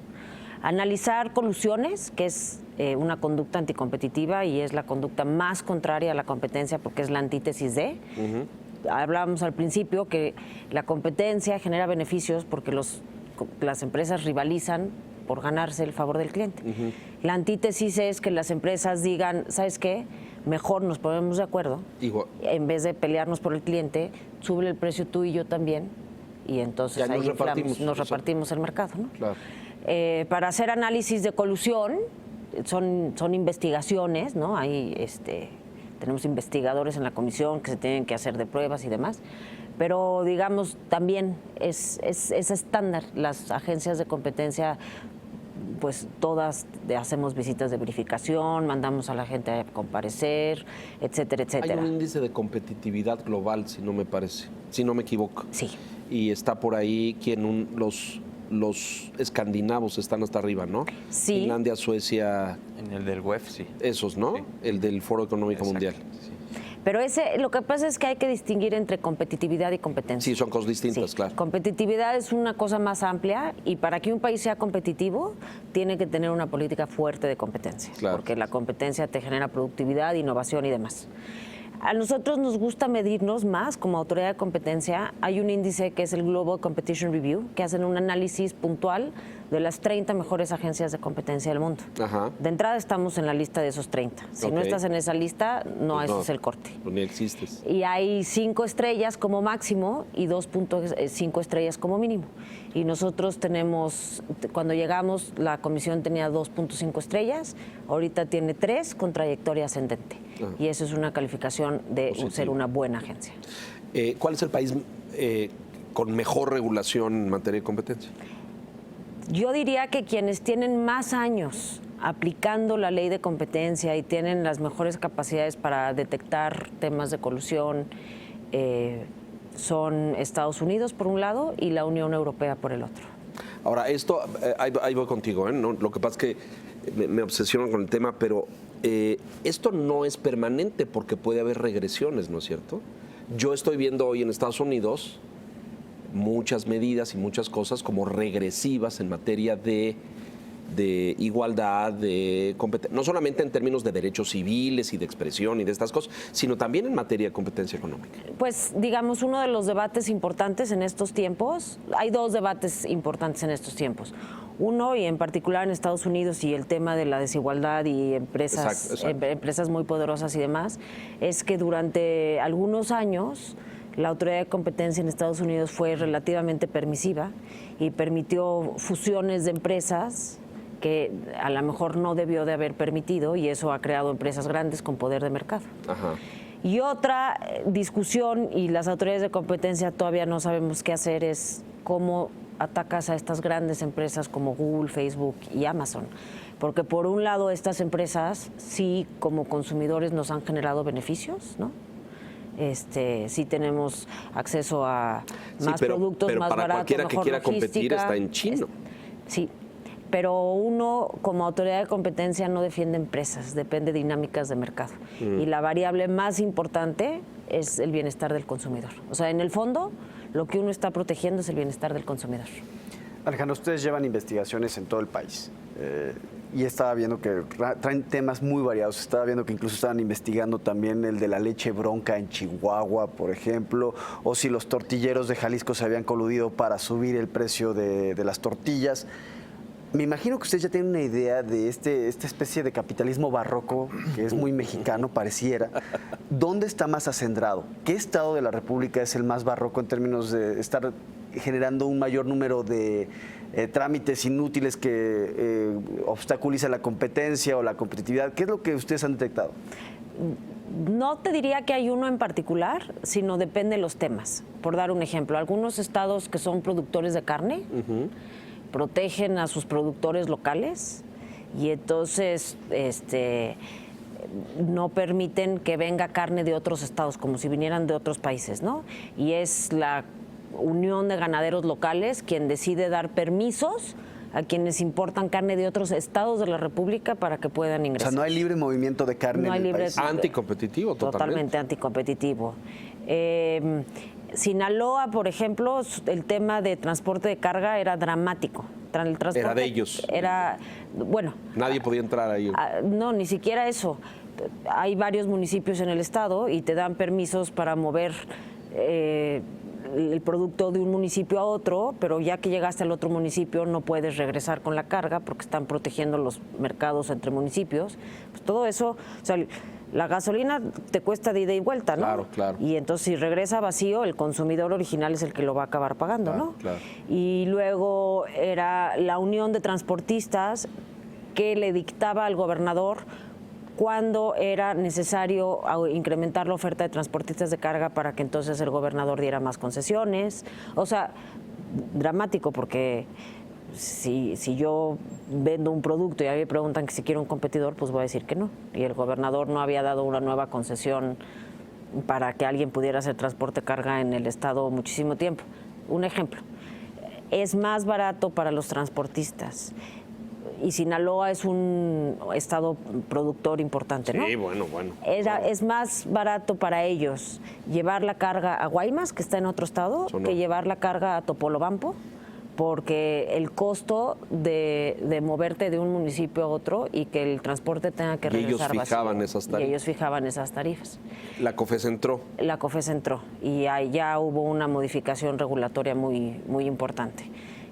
Analizar colusiones, que es una conducta anticompetitiva y es la conducta más contraria a la competencia porque es la antítesis de. Hablábamos al principio que la competencia genera beneficios porque las empresas rivalizan por ganarse el favor del cliente. La antítesis es que las empresas digan, ¿sabes qué? Mejor nos ponemos de acuerdo, en vez de pelearnos por el cliente, sube el precio tú y yo también, y entonces
ya
ahí nos
repartimos
el mercado, ¿no?
Claro.
Para hacer análisis de colusión, son investigaciones, ¿no? Tenemos investigadores en la comisión que se tienen que hacer de pruebas y demás, pero digamos también es estándar. Las agencias de competencia, pues todas hacemos visitas de verificación, mandamos a la gente a comparecer, etcétera, etcétera.
Hay un índice de competitividad global, si no me equivoco.
Sí.
Y está por ahí los escandinavos están hasta arriba, ¿no?
Sí.
Finlandia, Suecia.
En el del WEF, sí.
Esos, ¿no?
Sí.
El del Foro Económico
Exacto,
Mundial.
sí.
Pero lo que pasa es que hay que distinguir entre competitividad y competencia.
Sí, son cosas distintas,
Sí.
claro.
Competitividad es una cosa más amplia y para que un país sea competitivo tiene que tener una política fuerte de competencia,
Claro.
porque la competencia te genera productividad, innovación y demás. A nosotros nos gusta medirnos más como autoridad de competencia. Hay un índice que es el Global Competition Review, que hacen un análisis puntual de las 30 mejores agencias de competencia del mundo.
Ajá.
De entrada estamos en la lista de esos 30. Si no
Ok.
estás en esa lista, no,
Pues
ese es el corte.
Ni existes.
Y hay 5 estrellas como máximo y 2.5 estrellas como mínimo. Y nosotros tenemos, cuando llegamos, la comisión tenía 2.5 estrellas, ahorita tiene 3 con trayectoria ascendente. Y eso es una calificación de
Positivo.
ser una buena agencia.
¿Cuál es el país con mejor regulación en materia de competencia?
Yo diría que quienes tienen más años aplicando la ley de competencia y tienen las mejores capacidades para detectar temas de colusión son Estados Unidos por un lado y la Unión Europea por el otro.
Ahora, esto, ahí voy contigo, ¿eh? No, lo que pasa es que me obsesiono con el tema, pero esto no es permanente porque puede haber regresiones, ¿no es cierto? Yo estoy viendo hoy en Estados Unidos muchas medidas y muchas cosas como regresivas en materia de igualdad, de competencia, no solamente en términos de derechos civiles y de expresión y de estas cosas, sino también en materia de competencia económica.
Pues digamos, uno de los debates importantes en estos tiempos, hay 2 debates importantes en estos tiempos. Uno, y en particular en Estados Unidos, y el tema de la desigualdad y empresas muy poderosas y demás, es que durante algunos años la autoridad de competencia en Estados Unidos fue relativamente permisiva y permitió fusiones de empresas que a lo mejor no debió de haber permitido y eso ha creado empresas grandes con poder de mercado.
Ajá.
Y otra discusión, y las autoridades de competencia todavía no sabemos qué hacer, es cómo atacas a estas grandes empresas como Google, Facebook y Amazon. Porque por un lado estas empresas sí como consumidores nos han generado beneficios, ¿no? Sí tenemos acceso a más productos,
pero
más
para
baratos,
cualquiera que
mejor
quiera competir
logística.
está en chino.
Sí, pero uno como autoridad de competencia no defiende empresas, depende de dinámicas de mercado. Y la variable más importante es el bienestar del consumidor. O sea, en el fondo, lo que uno está protegiendo es el bienestar del consumidor.
Alejandro, ustedes llevan investigaciones en todo el país. y estaba viendo que traen temas muy variados. Estaba viendo que incluso estaban investigando también el de la leche bronca en Chihuahua, por ejemplo, o si los tortilleros de Jalisco se habían coludido para subir el precio de las tortillas. Me imagino que usted ya tiene una idea de esta especie de capitalismo barroco, que es muy mexicano, pareciera. ¿Dónde está más acendrado? ¿Qué estado de la República es el más barroco en términos de estar generando un mayor número de trámites inútiles que obstaculizan la competencia o la competitividad? ¿Qué es lo que ustedes han detectado?
No te diría que hay uno en particular, sino depende de los temas. Por dar un ejemplo, algunos estados que son productores de carne protegen a sus productores locales y entonces no permiten que venga carne de otros estados, como si vinieran de otros países, ¿no? Y es la Unión de Ganaderos Locales quien decide dar permisos a quienes importan carne de otros estados de la República para que puedan ingresar.
O sea, no hay libre movimiento de carne
No hay
en el
libre-
país.
Anticompetitivo,
Totalmente anticompetitivo. Sinaloa, por ejemplo, el tema de transporte de carga era dramático. El transporte
Era de ellos.
Era, bueno,
Nadie podía entrar ahí.
no, ni siquiera eso. Hay varios municipios en el estado y te dan permisos para mover el producto de un municipio a otro, pero ya que llegaste al otro municipio no puedes regresar con la carga porque están protegiendo los mercados entre municipios. Pues todo eso, o sea, la gasolina te cuesta de ida y vuelta, ¿no?
Claro, claro.
Y entonces si regresa vacío, el consumidor original es el que lo va a acabar pagando,
Claro,
¿no?
claro.
Y luego era la Unión de Transportistas que le dictaba al gobernador cuándo era necesario incrementar la oferta de transportistas de carga para que entonces el gobernador diera más concesiones. O sea, dramático porque si yo vendo un producto y a mí me preguntan que si quiero un competidor, pues voy a decir que no. Y el gobernador no había dado una nueva concesión para que alguien pudiera hacer transporte de carga en el estado muchísimo tiempo. Un ejemplo, es más barato para los transportistas. Y Sinaloa es un estado productor importante, ¿no?
Sí, bueno.
Es más barato para ellos llevar la carga a Guaymas, que está en otro estado,
Sonora,
que llevar la carga a Topolobampo, porque el costo de moverte de un municipio a otro y que el transporte tenga que
Y ellos
regresar vacío.
fijaban esas tarifas.
Y ellos fijaban esas tarifas.
La COFES entró.
La COFES entró y ahí ya hubo una modificación regulatoria muy, muy importante.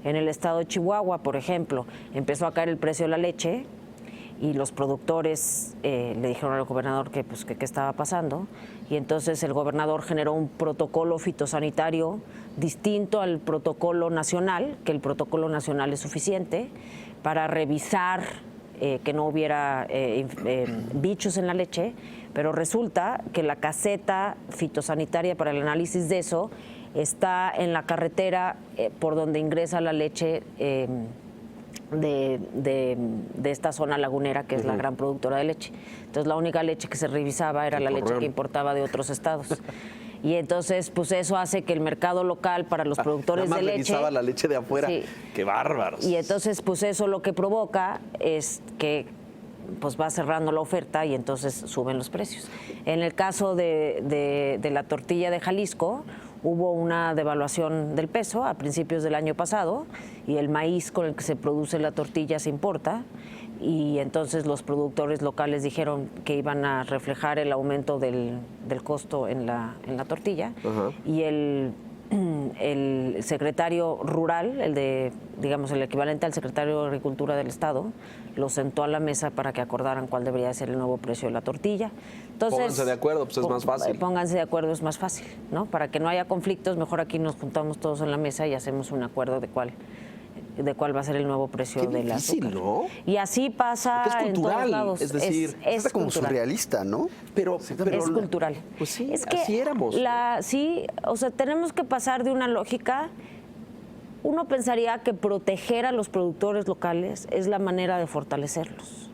En el estado de Chihuahua, por ejemplo, empezó a caer el precio de la leche y los productores le dijeron al gobernador que qué estaba pasando, y entonces el gobernador generó un protocolo fitosanitario distinto al protocolo nacional, que el protocolo nacional es suficiente para revisar que no hubiera bichos en la leche, pero resulta que la caseta fitosanitaria para el análisis de eso está en la carretera por donde ingresa la leche de esta zona lagunera, que es la gran productora de leche. Entonces la única leche que se revisaba era la leche que importaba de otros estados. Y entonces, pues eso hace que el mercado local para los productores
Nada más
de leche...
revisaba la leche de afuera.
Sí.
¡Qué bárbaros!
Y entonces, pues eso lo que provoca es que pues va cerrando la oferta y entonces suben los precios. En el caso de la tortilla de Jalisco, hubo una devaluación del peso a principios del año pasado y el maíz con el que se produce la tortilla se importa, y entonces los productores locales dijeron que iban a reflejar el aumento del costo en la tortilla.
Ajá.
Y el secretario rural, digamos el equivalente al secretario de Agricultura del Estado, lo sentó a la mesa para que acordaran cuál debería ser el nuevo precio de la tortilla. Entonces,
Pónganse de acuerdo, pues es más fácil.
Pónganse de acuerdo, es más fácil, ¿no? Para que no haya conflictos, mejor aquí nos juntamos todos en la mesa y hacemos un acuerdo de cuál va a ser el nuevo precio
Qué
del
difícil,
azúcar.
¿no?
Y así pasa
Porque es
en
cultural,
todos lados.
es decir,
Está como
cultural.
surrealista, ¿no?
Pero
Es cultural.
Pues sí,
es que
así éramos.
Sí, o sea, tenemos que pasar de una lógica. Uno pensaría que proteger a los productores locales es la manera de fortalecerlos.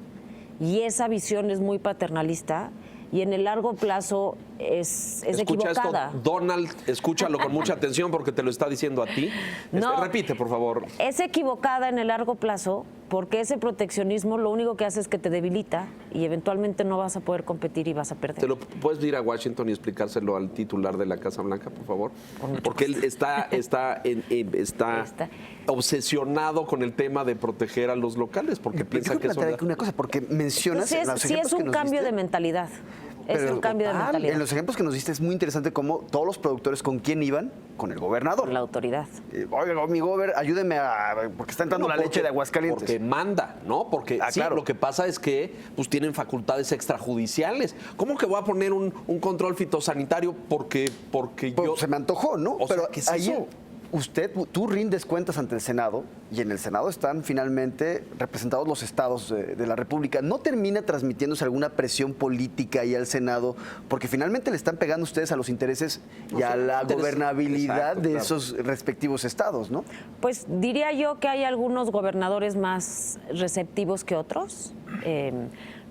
Y esa visión es muy paternalista y en el largo plazo es
Escucha
equivocada.
esto, Donald, escúchalo con mucha atención porque te lo está diciendo a ti.
No.
Repite, por favor.
Es equivocada en el largo plazo porque ese proteccionismo lo único que hace es que te debilita y eventualmente no vas a poder competir y vas a perder.
¿Te lo puedes ir a Washington y explicárselo al titular de la Casa Blanca, por favor? Porque él está obsesionado con el tema de proteger a los locales, porque piensa que eso...
una cosa, porque mencionas...
Pues sí es un cambio de mentalidad. Es un cambio de mentalidad.
En los ejemplos que nos diste es muy interesante cómo todos los productores, ¿con quién iban? Con el gobernador.
Con la autoridad.
Oiga, mi gober, ayúdeme porque está entrando la leche de Aguascalientes.
Porque manda, ¿no? Porque sí,
claro.
Lo que pasa es que pues tienen facultades extrajudiciales. ¿Cómo que voy a poner un control fitosanitario porque yo...
Se me antojó, ¿no?
O sea, ¿qué es eso?
Tú rindes cuentas ante el Senado y en el Senado están finalmente representados los estados de la República. ¿No termina transmitiéndose alguna presión política ahí al Senado? Porque finalmente le están pegando ustedes a los intereses y a la gobernabilidad de esos respectivos estados, ¿no?
Pues diría yo que hay algunos gobernadores más receptivos que otros.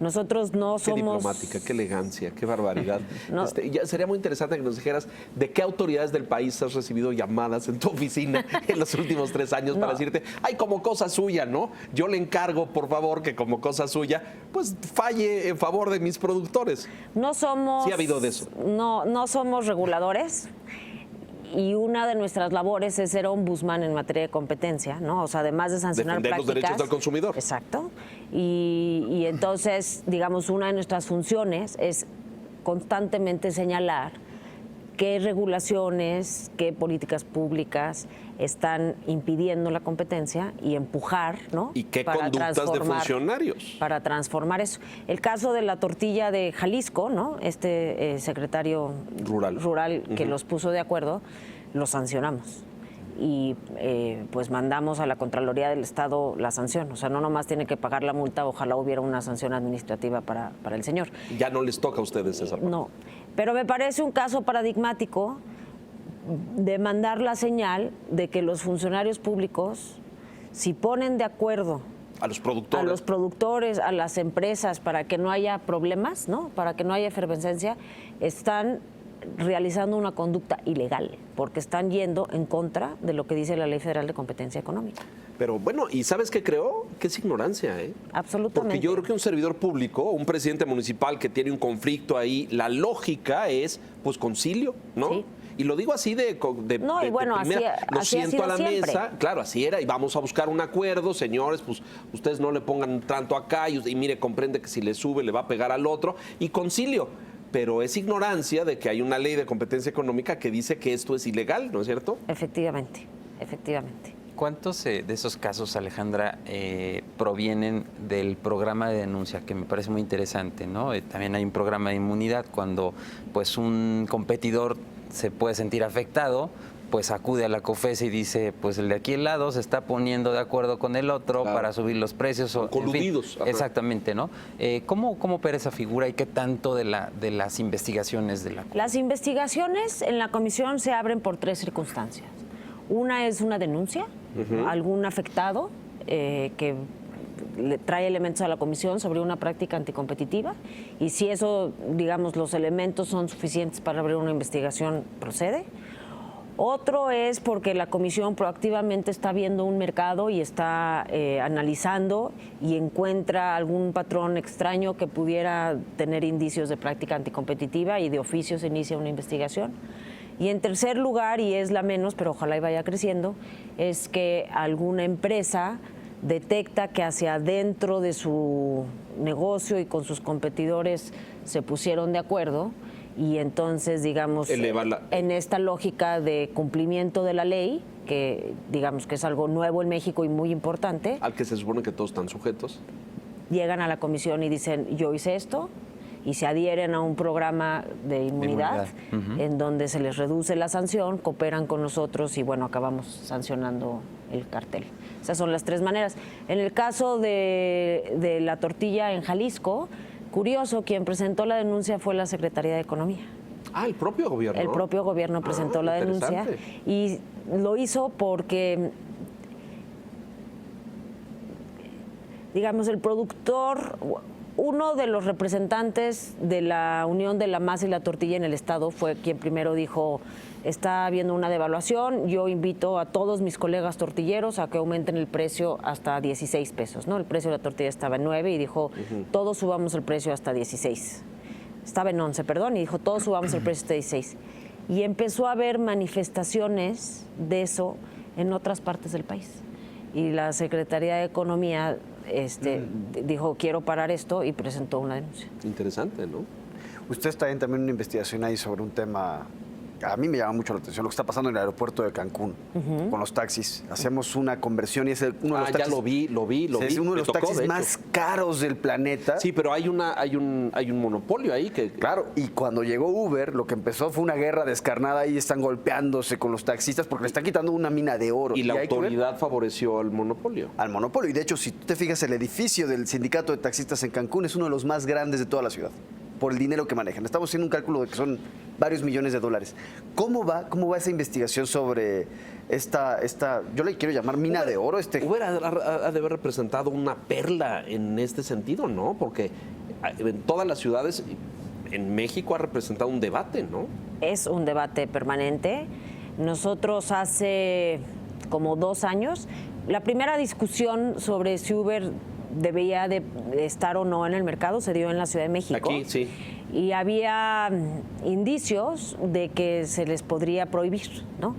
Nosotros no
Qué
somos...
diplomática, qué elegancia, qué barbaridad.
No.
Ya sería muy interesante que nos dijeras de qué autoridades del país has recibido llamadas en tu oficina en los últimos 3 años para decirte, ay, como cosa suya, ¿no? Yo le encargo, por favor, que como cosa suya, pues falle en favor de mis productores.
No somos...
Sí ha habido de eso.
No somos reguladores. Y una de nuestras labores es ser ombudsman en materia de competencia, ¿no? O sea, además de sancionar
defender
prácticas...
los derechos del consumidor.
Exacto. Y entonces, digamos, una de nuestras funciones es constantemente señalar qué regulaciones, qué políticas públicas están impidiendo la competencia y empujar, ¿no?
Y qué conductas de funcionarios.
Para transformar eso. El caso de la tortilla de Jalisco, ¿no? Secretario rural que los puso de acuerdo, lo sancionamos. Y pues mandamos a la Contraloría del Estado la sanción. O sea, no nomás tiene que pagar la multa, ojalá hubiera una sanción administrativa para el señor.
Ya no les toca a ustedes esa parte.
No, pero me parece un caso paradigmático de mandar la señal de que los funcionarios públicos, si ponen de acuerdo
a los productores,
a las empresas, para que no haya problemas, ¿no? Para que no haya efervescencia, están realizando una conducta ilegal, porque están yendo en contra de lo que dice la Ley Federal de Competencia Económica.
Pero bueno, ¿y sabes qué creo? Que es ignorancia, ¿eh?
Absolutamente.
Porque yo creo que un servidor público, un presidente municipal que tiene un conflicto ahí, la lógica es, pues, concilio, ¿no? Sí. Y lo digo así
no, y bueno,
de primera. Lo
así
siento a la
siempre.
mesa, claro, así era, y vamos a buscar un acuerdo, señores, pues ustedes no le pongan tanto acá, y mire, comprende que si le sube le va a pegar al otro, y concilio. Pero es ignorancia de que hay una ley de competencia económica que dice que esto es ilegal, ¿no es cierto?
Efectivamente, efectivamente.
¿Cuántos de esos casos, Alejandra, provienen del programa de denuncia, que me parece muy interesante, ¿no? También hay un programa de inmunidad cuando pues un competidor se puede sentir afectado, pues acude a la COFESE y dice, pues el de aquí al lado se está poniendo de acuerdo con el otro para subir los precios.
Coludidos.
En fin, exactamente, ¿no? ¿Cómo opera esa figura y qué tanto de las investigaciones de la...
Las investigaciones en la comisión se abren por 3 circunstancias. Una es una denuncia, algún afectado que le trae elementos a la comisión sobre una práctica anticompetitiva, y si eso, digamos, los elementos son suficientes para abrir una investigación, procede. Otro es porque la comisión proactivamente está viendo un mercado y está analizando y encuentra algún patrón extraño que pudiera tener indicios de práctica anticompetitiva, y de oficio se inicia una investigación. Y en tercer lugar, y es la menos, pero ojalá y vaya creciendo, es que alguna empresa detecta que hacia adentro de su negocio y con sus competidores se pusieron de acuerdo, y entonces, digamos, en esta lógica de cumplimiento de la ley, que digamos que es algo nuevo en México y muy importante,
al que se supone que todos están sujetos,
llegan a la comisión y dicen, yo hice esto, y se adhieren a un programa de inmunidad. En donde se les reduce la sanción, cooperan con nosotros y bueno, acabamos sancionando el cartel. Esas son las 3 maneras. En el caso de la tortilla en Jalisco, curioso, quien presentó la denuncia fue la Secretaría de Economía.
Ah, el propio gobierno.
El propio gobierno presentó la denuncia, y lo hizo porque, digamos, el productor Uno de los representantes de la Unión de la Masa y la Tortilla en el Estado fue quien primero dijo, está habiendo una devaluación, yo invito a todos mis colegas tortilleros a que aumenten el precio hasta 16 pesos, ¿no? El precio de la tortilla estaba en 9 y dijo, todos subamos el precio hasta 16. Estaba en 11, perdón, y dijo, todos subamos el precio hasta 16. Y empezó a haber manifestaciones de eso en otras partes del país. Y la Secretaría de Economía dijo, quiero parar esto, y presentó una denuncia.
Interesante, ¿no?
Usted está en también una investigación ahí sobre un tema, a mí me llama mucho la atención, lo que está pasando en el aeropuerto de Cancún con los taxis. Hacemos una conversión y es uno de los taxis.
Ya lo vi.
Es uno de
Me
los
tocó,
taxis
de hecho.
más caros del planeta.
Sí, pero hay un monopolio ahí que...
Claro, y cuando llegó Uber, lo que empezó fue una guerra descarnada, ahí están golpeándose con los taxistas porque le están quitando una mina de oro.
Y la
hay que ver
autoridad favoreció al monopolio.
al monopolio. Y de hecho, si tú te fijas, el edificio del sindicato de taxistas en Cancún es uno de los más grandes de toda la ciudad, por el dinero que manejan. Estamos haciendo un cálculo de que son varios millones de dólares. ¿Cómo va esa investigación sobre esta yo le quiero llamar mina de oro?
Uber ha de haber representado una perla en este sentido, ¿no? Porque en todas las ciudades, en México ha representado un debate, ¿no?
Es un debate permanente. Nosotros hace como 2 años, la primera discusión sobre si Uber debía de estar o no en el mercado se dio en la Ciudad de México.
Aquí, sí.
Y había indicios de que se les podría prohibir, ¿no?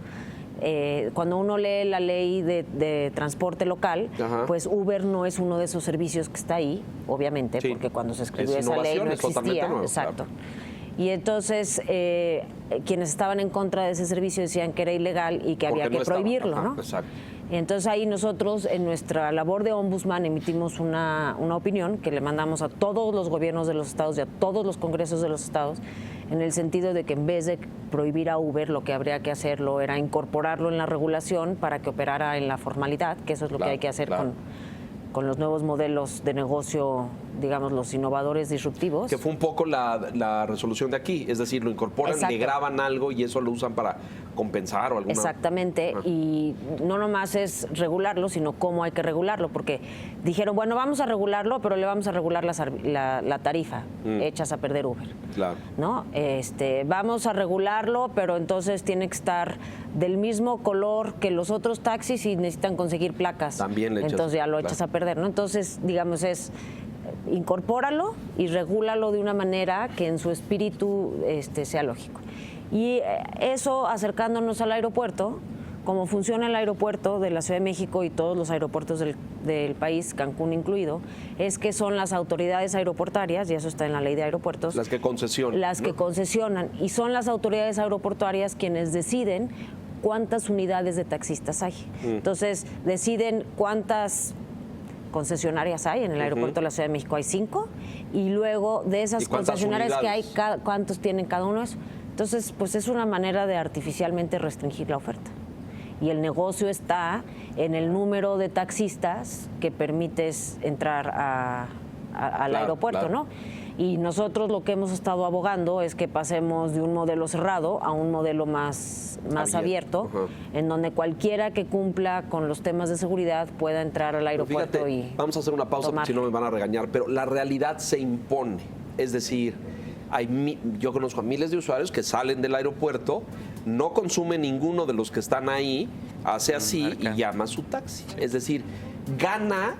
Cuando uno lee la ley de transporte local,
Ajá.
pues Uber no es uno de esos servicios que está ahí, obviamente,
Sí.
porque cuando se escribió
Es
esa ley no
innovación, es totalmente
existía.
nuevo,
Exacto.
claro.
Y entonces quienes estaban en contra de ese servicio decían que era ilegal y que
Porque
había que
no estaba.
prohibirlo,
Ajá,
¿no?
exacto.
Entonces ahí nosotros en nuestra labor de ombudsman emitimos una opinión que le mandamos a todos los gobiernos de los estados y a todos los congresos de los estados, en el sentido de que en vez de prohibir a Uber, lo que habría que hacerlo era incorporarlo en la regulación para que operara en la formalidad, que eso es lo que hay que hacer con los nuevos modelos de negocio, digamos, los innovadores disruptivos.
Que fue un poco la resolución de aquí, es decir, lo incorporan,
Exacto.
le graban algo y eso lo usan para compensar o alguna...
Exactamente,
Ajá.
y no nomás es regularlo, sino cómo hay que regularlo, porque dijeron, bueno, vamos a regularlo, pero le vamos a regular la tarifa, echas a perder Uber.
Claro.
¿No? Vamos a regularlo, pero entonces tiene que estar del mismo color que los otros taxis y necesitan conseguir placas.
También le echas,
entonces ya lo echas
claro.
a perder, ¿no? Entonces, digamos, es incorpóralo y regúlalo de una manera que en su espíritu sea lógico. Y eso acercándonos al aeropuerto, como funciona el aeropuerto de la Ciudad de México y todos los aeropuertos del país, Cancún incluido, es que son las autoridades aeroportuarias, y eso está en la ley de aeropuertos.
Las que concesionan.
Las que concesionan, y son las autoridades aeroportuarias quienes deciden cuántas unidades de taxistas hay. Entonces, deciden cuántas concesionarias hay. En el aeropuerto de la Ciudad de México hay 5, y luego de esas
¿Y cuántas
concesionarias que hay,
unidades?
¿cuántos tienen cada uno de esos? Entonces, pues es una manera de artificialmente restringir la oferta. Y el negocio está en el número de taxistas que permites entrar al
Claro,
aeropuerto,
claro.
¿no? Y nosotros lo que hemos estado abogando es que pasemos de un modelo cerrado a un modelo más abierto,
Ajá.
en donde cualquiera que cumpla con los temas de seguridad pueda entrar al
Pero
aeropuerto
fíjate,
y
vamos a hacer una pausa porque
tomar.
si no me van a regañar, pero la realidad se impone. Es decir, yo conozco a miles de usuarios que salen del aeropuerto, no consumen ninguno de los que están ahí, hace así
marca.
y llama a su taxi. Es decir, gana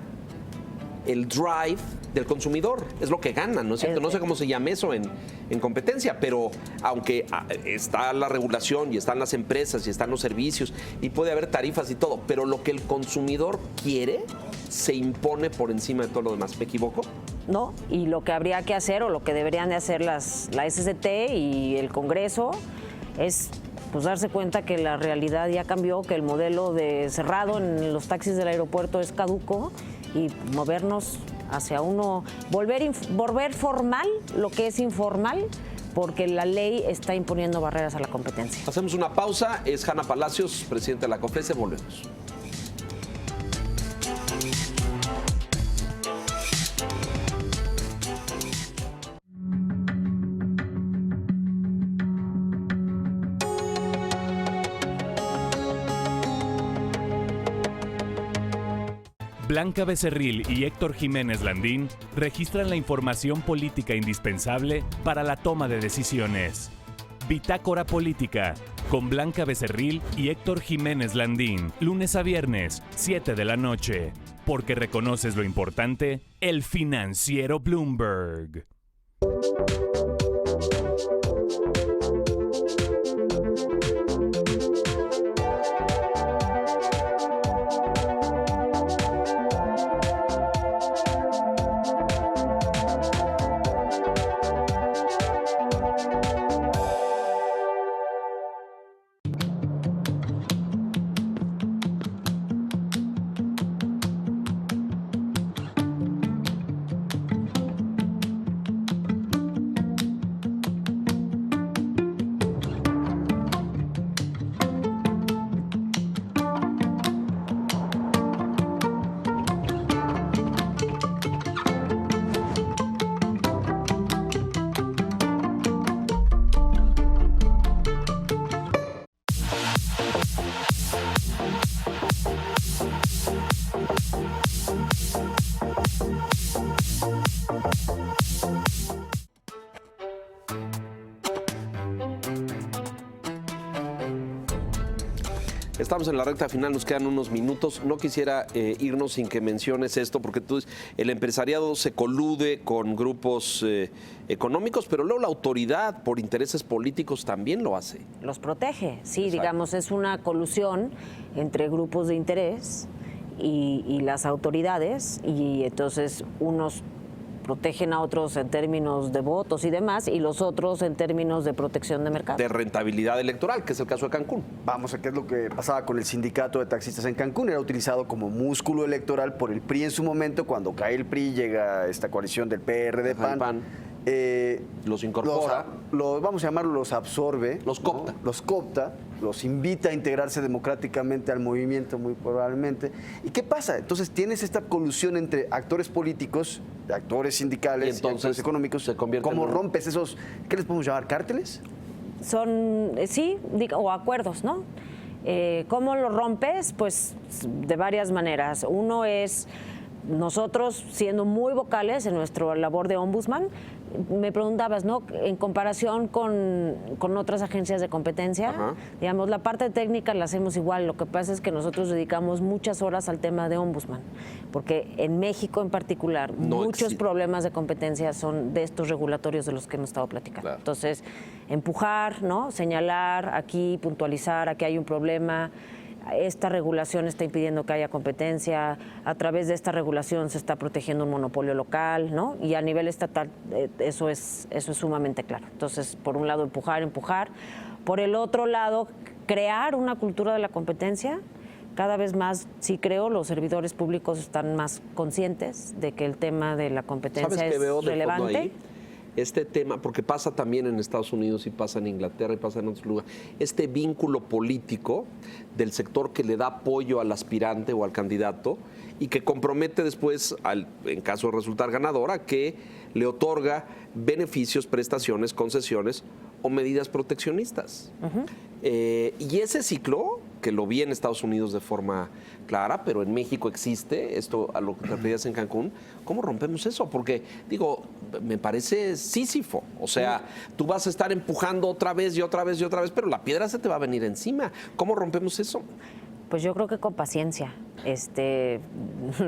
el drive del consumidor, es lo que gana, ¿no es cierto? No sé cómo se llama eso en competencia, pero aunque está la regulación y están las empresas y están los servicios y puede haber tarifas y todo, pero lo que el consumidor quiere se impone por encima de todo lo demás. ¿Me equivoco?
¿No? Y lo que habría que hacer, o lo que deberían de hacer la SCT y el Congreso, es pues darse cuenta que la realidad ya cambió, que el modelo de cerrado en los taxis del aeropuerto es caduco, y movernos hacia volver formal lo que es informal, porque la ley está imponiendo barreras a la competencia.
Hacemos una pausa. Es Hanna Palacios, presidenta de la COFESE. Volvemos.
Blanca Becerril y Héctor Jiménez Landín registran la información política indispensable para la toma de decisiones. Bitácora Política, con Blanca Becerril y Héctor Jiménez Landín, lunes a viernes, 7 de la noche. Porque reconoces lo importante, el financiero Bloomberg.
Estamos en la recta final, nos quedan unos minutos. No quisiera irnos sin que menciones esto, porque tú, el empresariado se colude con grupos económicos, pero luego la autoridad, por intereses políticos, también lo hace.
Los protege, sí,
Exacto.
digamos, es una colusión entre grupos de interés y las autoridades, y entonces unos protegen a otros en términos de votos y demás, y los otros en términos de protección de mercado.
De rentabilidad electoral, que es el caso de Cancún.
Vamos a qué es lo que pasaba con el sindicato de taxistas en Cancún. Era utilizado como músculo electoral por el PRI en su momento. Cuando cae el PRI, llega esta coalición del PRD,
Ajá, el
PAN.
Los incorpora.
Vamos a llamarlo, los absorbe.
Los coopta.
¿no? Los coopta, los invita a integrarse democráticamente al movimiento, muy probablemente. ¿Y qué pasa? Entonces tienes esta colusión entre actores políticos, actores sindicales,
Y entonces
actores económicos.
se convierte
¿Cómo
en un-
rompes esos, qué les podemos llamar, cárteles?
Son, sí, o acuerdos, ¿no? ¿Cómo lo rompes? Pues de varias maneras. Uno es nosotros siendo muy vocales en nuestra labor de ombudsman. Me preguntabas, ¿no? En comparación con otras agencias de competencia,
Ajá.
digamos, la parte técnica la hacemos igual. Lo que pasa es que nosotros dedicamos muchas horas al tema de ombudsman, porque en México en particular
No
muchos
existe.
problemas de competencia son de estos regulatorios de los que hemos estado platicando.
Claro.
Entonces, empujar, ¿no? Señalar aquí, puntualizar, aquí hay un problema. Esta regulación está impidiendo que haya competencia, a través de esta regulación se está protegiendo un monopolio local, ¿no? Y a nivel estatal eso es sumamente claro. Entonces, por un lado, empujar. Por el otro lado, crear una cultura de la competencia. Cada vez más, sí creo, los servidores públicos están más conscientes de que el tema de la competencia
¿Sabes qué
es
veo de fondo
relevante.
ahí? Este tema, porque pasa también en Estados Unidos y pasa en Inglaterra y pasa en otros lugares, este vínculo político del sector que le da apoyo al aspirante o al candidato y que compromete después, en caso de resultar ganadora, que le otorga beneficios, prestaciones, concesiones o medidas proteccionistas. Y ese ciclo, que lo vi en Estados Unidos de forma clara, pero en México existe, esto a lo que te referías en Cancún, ¿cómo rompemos eso? Porque, digo, me parece sísifo. O sea, tú vas a estar empujando otra vez y otra vez y otra vez, pero la piedra se te va a venir encima. ¿Cómo rompemos eso?
Pues yo creo que con paciencia.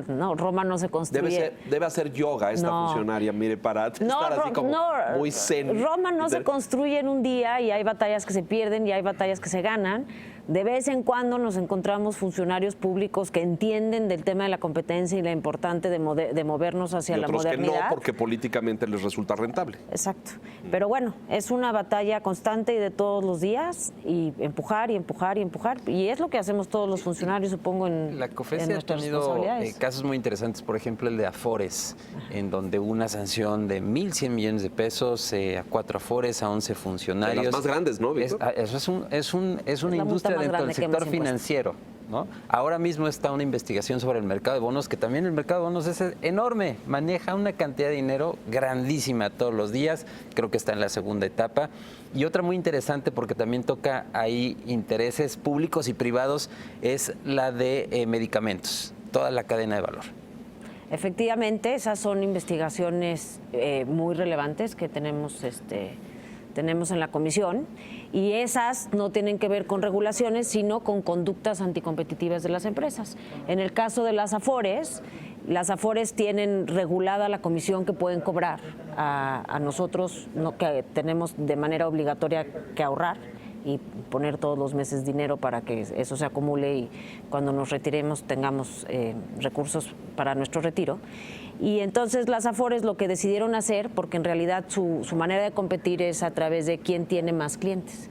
No, Roma no se construye.
Debe hacer yoga esta
No.
funcionaria, mire, para estar así como muy zen.
Roma no se construye en un día y hay batallas que se pierden y hay batallas que se ganan. De vez en cuando nos encontramos funcionarios públicos que entienden del tema de la competencia y la importante de movernos hacia
Y
la
otros que
modernidad.
no, porque políticamente les resulta rentable.
Exacto. Pero bueno, es una batalla constante y de todos los días, y empujar. Y es lo que hacemos todos los funcionarios, supongo, en
La COFESE ha
nuestras
tenido
responsabilidades.
casos muy interesantes, por ejemplo el de Afores, en donde una sanción de 1.100 millones de pesos a 4 Afores, a 11 funcionarios.
De las más grandes, ¿no, Víctor?
Eso es una
la multa
industria
más
dentro del
grande que hemos
sector
impuesto.
financiero, ¿no? Ahora mismo está una investigación sobre el mercado de bonos, que también el mercado de bonos es enorme, maneja una cantidad de dinero grandísima todos los días, creo que está en la segunda etapa. Y otra muy interesante, porque también toca ahí intereses públicos y privados, es la de medicamentos. toda la cadena de valor.
Efectivamente, esas son investigaciones muy relevantes que tenemos en la comisión, y esas no tienen que ver con regulaciones, sino con conductas anticompetitivas de las empresas. En el caso de las Afores tienen regulada la comisión que pueden cobrar a nosotros, no, que tenemos de manera obligatoria que ahorrar y poner todos los meses dinero para que eso se acumule y cuando nos retiremos tengamos recursos para nuestro retiro. Y entonces las Afores lo que decidieron hacer, porque en realidad su manera de competir es a través de quién tiene más clientes.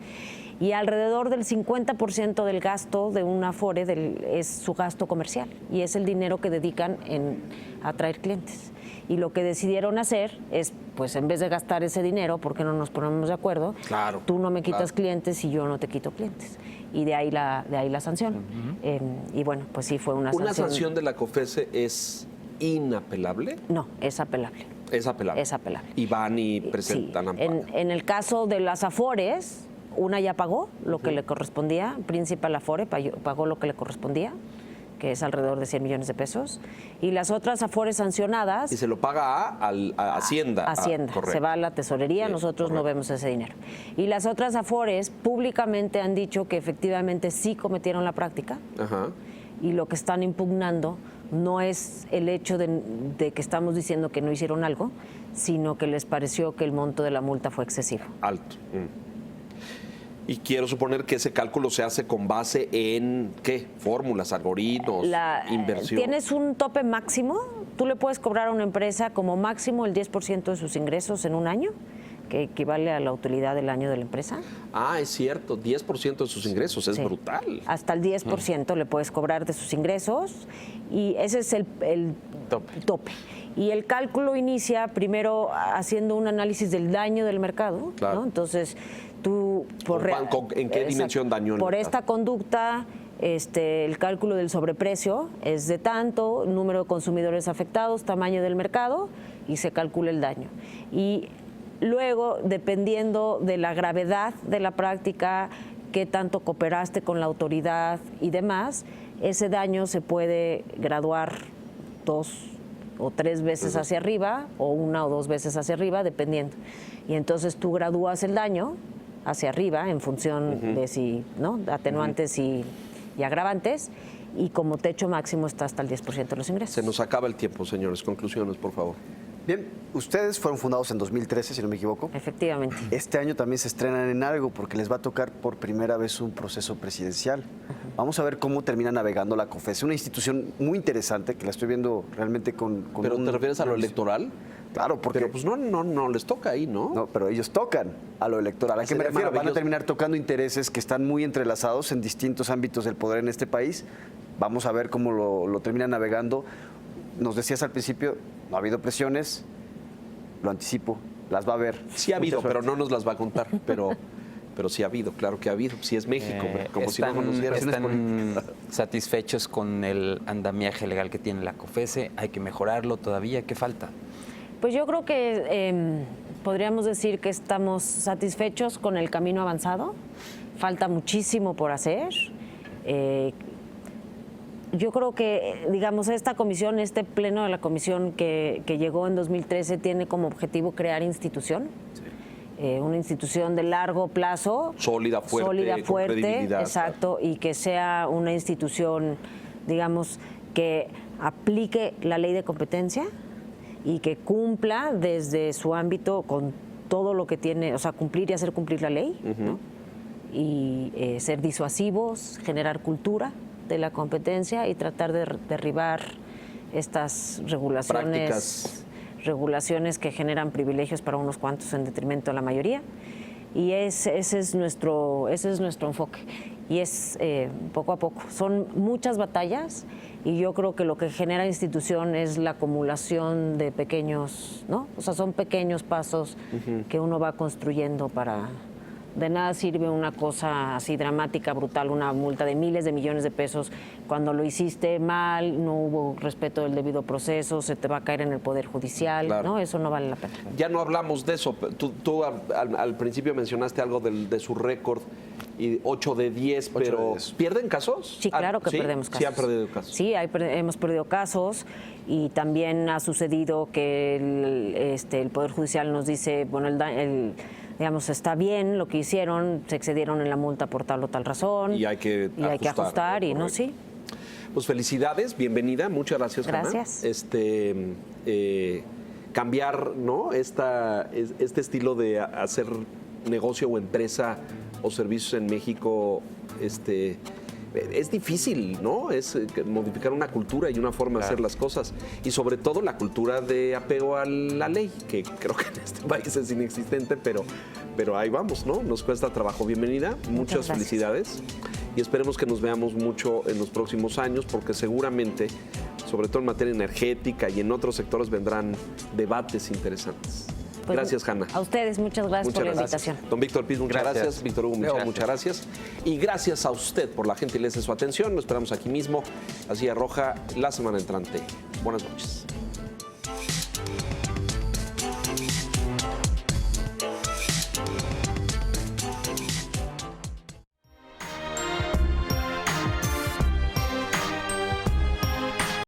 Y alrededor del 50% del gasto de una Afore es su gasto comercial y es el dinero que dedican en atraer clientes. Y lo que decidieron hacer es, pues en vez de gastar ese dinero, ¿por qué no nos ponemos de acuerdo?
Claro,
Tú no me quitas
claro.
clientes y yo no te quito clientes. Y de ahí la sanción. Y bueno, pues sí fue una sanción.
¿Una sanción de la COFESE es inapelable?
No, es apelable.
Es apelable.
Es apelable.
Y van y presentan
Sí.
amparo.
En el caso de las Afores, una ya pagó lo que le correspondía, Principal Afore pagó lo que le correspondía, que es alrededor de 100 millones de pesos, y las otras Afores sancionadas...
Y se lo paga a Hacienda.
Hacienda,
Correcto.
se va a la tesorería,
Bien,
nosotros no
correcto.
vemos ese dinero. Y las otras Afores públicamente han dicho que efectivamente sí cometieron la práctica,
Ajá.
y lo que están impugnando no es el hecho de que estamos diciendo que no hicieron algo, sino que les pareció que el monto de la multa fue excesivo.
Alto. Y quiero suponer que ese cálculo se hace con base en, ¿qué? Fórmulas, algoritmos, inversión.
Tienes un tope máximo, tú le puedes cobrar a una empresa como máximo el 10% de sus ingresos en un año, que equivale a la utilidad del año de la empresa.
Ah, es cierto, 10% de sus ingresos, es
Sí.
brutal.
Hasta el 10% le puedes cobrar de sus ingresos y ese es el tope. Y el cálculo inicia primero haciendo un análisis del daño del mercado,
Claro.
¿no? Entonces, tú...
¿En qué dimensión dañó el
Por
mercado?
esta conducta, el cálculo del sobreprecio es de tanto, número de consumidores afectados, tamaño del mercado, y se calcula el daño. Y luego, dependiendo de la gravedad de la práctica, qué tanto cooperaste con la autoridad y demás, ese daño se puede graduar 2 o 3 veces hacia arriba o 1 o 2 veces hacia arriba, dependiendo. Y entonces tú gradúas el daño hacia arriba en función de si, ¿no? Atenuantes y agravantes, y como techo máximo está hasta el 10% de los ingresos.
Se nos acaba el tiempo, señores. Conclusiones, por favor.
Bien, ustedes fueron fundados en 2013, si no me equivoco.
Efectivamente.
Este año también se estrenan en algo porque les va a tocar por primera vez un proceso presidencial. Vamos a ver cómo termina navegando la COFESE, una institución muy interesante que la estoy viendo realmente con
¿Pero te refieres a lo electoral?
Claro, porque...
Pero pues no les toca ahí, ¿no?
No, pero ellos tocan a lo electoral. ¿A qué me
Sería
refiero? Van a
maravilloso.
terminar tocando intereses que están muy entrelazados en distintos ámbitos del poder en este país. Vamos a ver cómo lo terminan navegando. Nos decías al principio, no ha habido presiones, lo anticipo, las va a haber.
Sí ha habido,
Mucha
pero
suerte.
no nos las va a contar. Pero sí ha habido, claro que ha habido. Sí es México, como si no conocieras.
Están satisfechos con el andamiaje legal que tiene la COFESE. Hay que mejorarlo todavía. ¿Qué falta?
Pues yo creo que podríamos decir que estamos satisfechos con el camino avanzado. Falta muchísimo por hacer. Yo creo que, digamos, esta comisión, este pleno de la comisión que llegó en 2013 tiene como objetivo crear institución. Una institución de largo plazo.
Sólida, fuerte, con credibilidad.
Exacto, y que sea una institución, digamos, que aplique la ley de competencia y que cumpla desde su ámbito con todo lo que tiene, o sea, cumplir y hacer cumplir la ley, ¿no? Y ser disuasivos, generar cultura de la competencia y tratar de derribar estas regulaciones que generan privilegios para unos cuantos en detrimento de la mayoría. Y ese es nuestro enfoque. Y es poco a poco. Son muchas batallas y yo creo que lo que genera institución es la acumulación de pequeños, ¿no? O sea, son pequeños pasos que uno va construyendo para De nada sirve una cosa así dramática, brutal, una multa de miles de millones de pesos. Cuando lo hiciste mal, no hubo respeto del debido proceso, se te va a caer en el Poder Judicial,
Claro.
¿no? Eso no vale la pena.
Ya no hablamos de eso. Tú al principio mencionaste algo de su récord, y 8 de 10,
8 de
pero
10.
¿pierden casos?
Sí, claro que
¿sí?
perdemos casos.
Sí han perdido casos.
Sí, hemos perdido casos y también ha sucedido que el Poder Judicial nos dice, bueno, digamos, está bien lo que hicieron, se excedieron en la multa por tal o tal razón.
Y hay que
ajustar y no,
correcto.
sí.
Pues felicidades, bienvenida, muchas gracias,
Gracias.
Hanna. Cambiar, ¿no? Este estilo de hacer negocio o empresa o servicios en México, es difícil, ¿no? Es modificar una cultura y una forma de hacer las cosas. Y sobre todo la cultura de apego a la ley, que creo que en este país es inexistente, pero ahí vamos, ¿no? Nos cuesta trabajo. Bienvenida, muchas
gracias.
felicidades. Y esperemos que nos veamos mucho en los próximos años, porque seguramente, sobre todo en materia energética y en otros sectores, vendrán debates interesantes.
Pues,
Gracias, Hanna.
A ustedes, muchas gracias por la invitación.
Don Víctor Piz, muchas gracias.
Gracias.
Víctor Hugo,
Gracias.
muchas gracias. Y gracias a usted por la gentileza de su atención. Lo esperamos aquí mismo, a Silla Roja, la semana entrante. Buenas noches.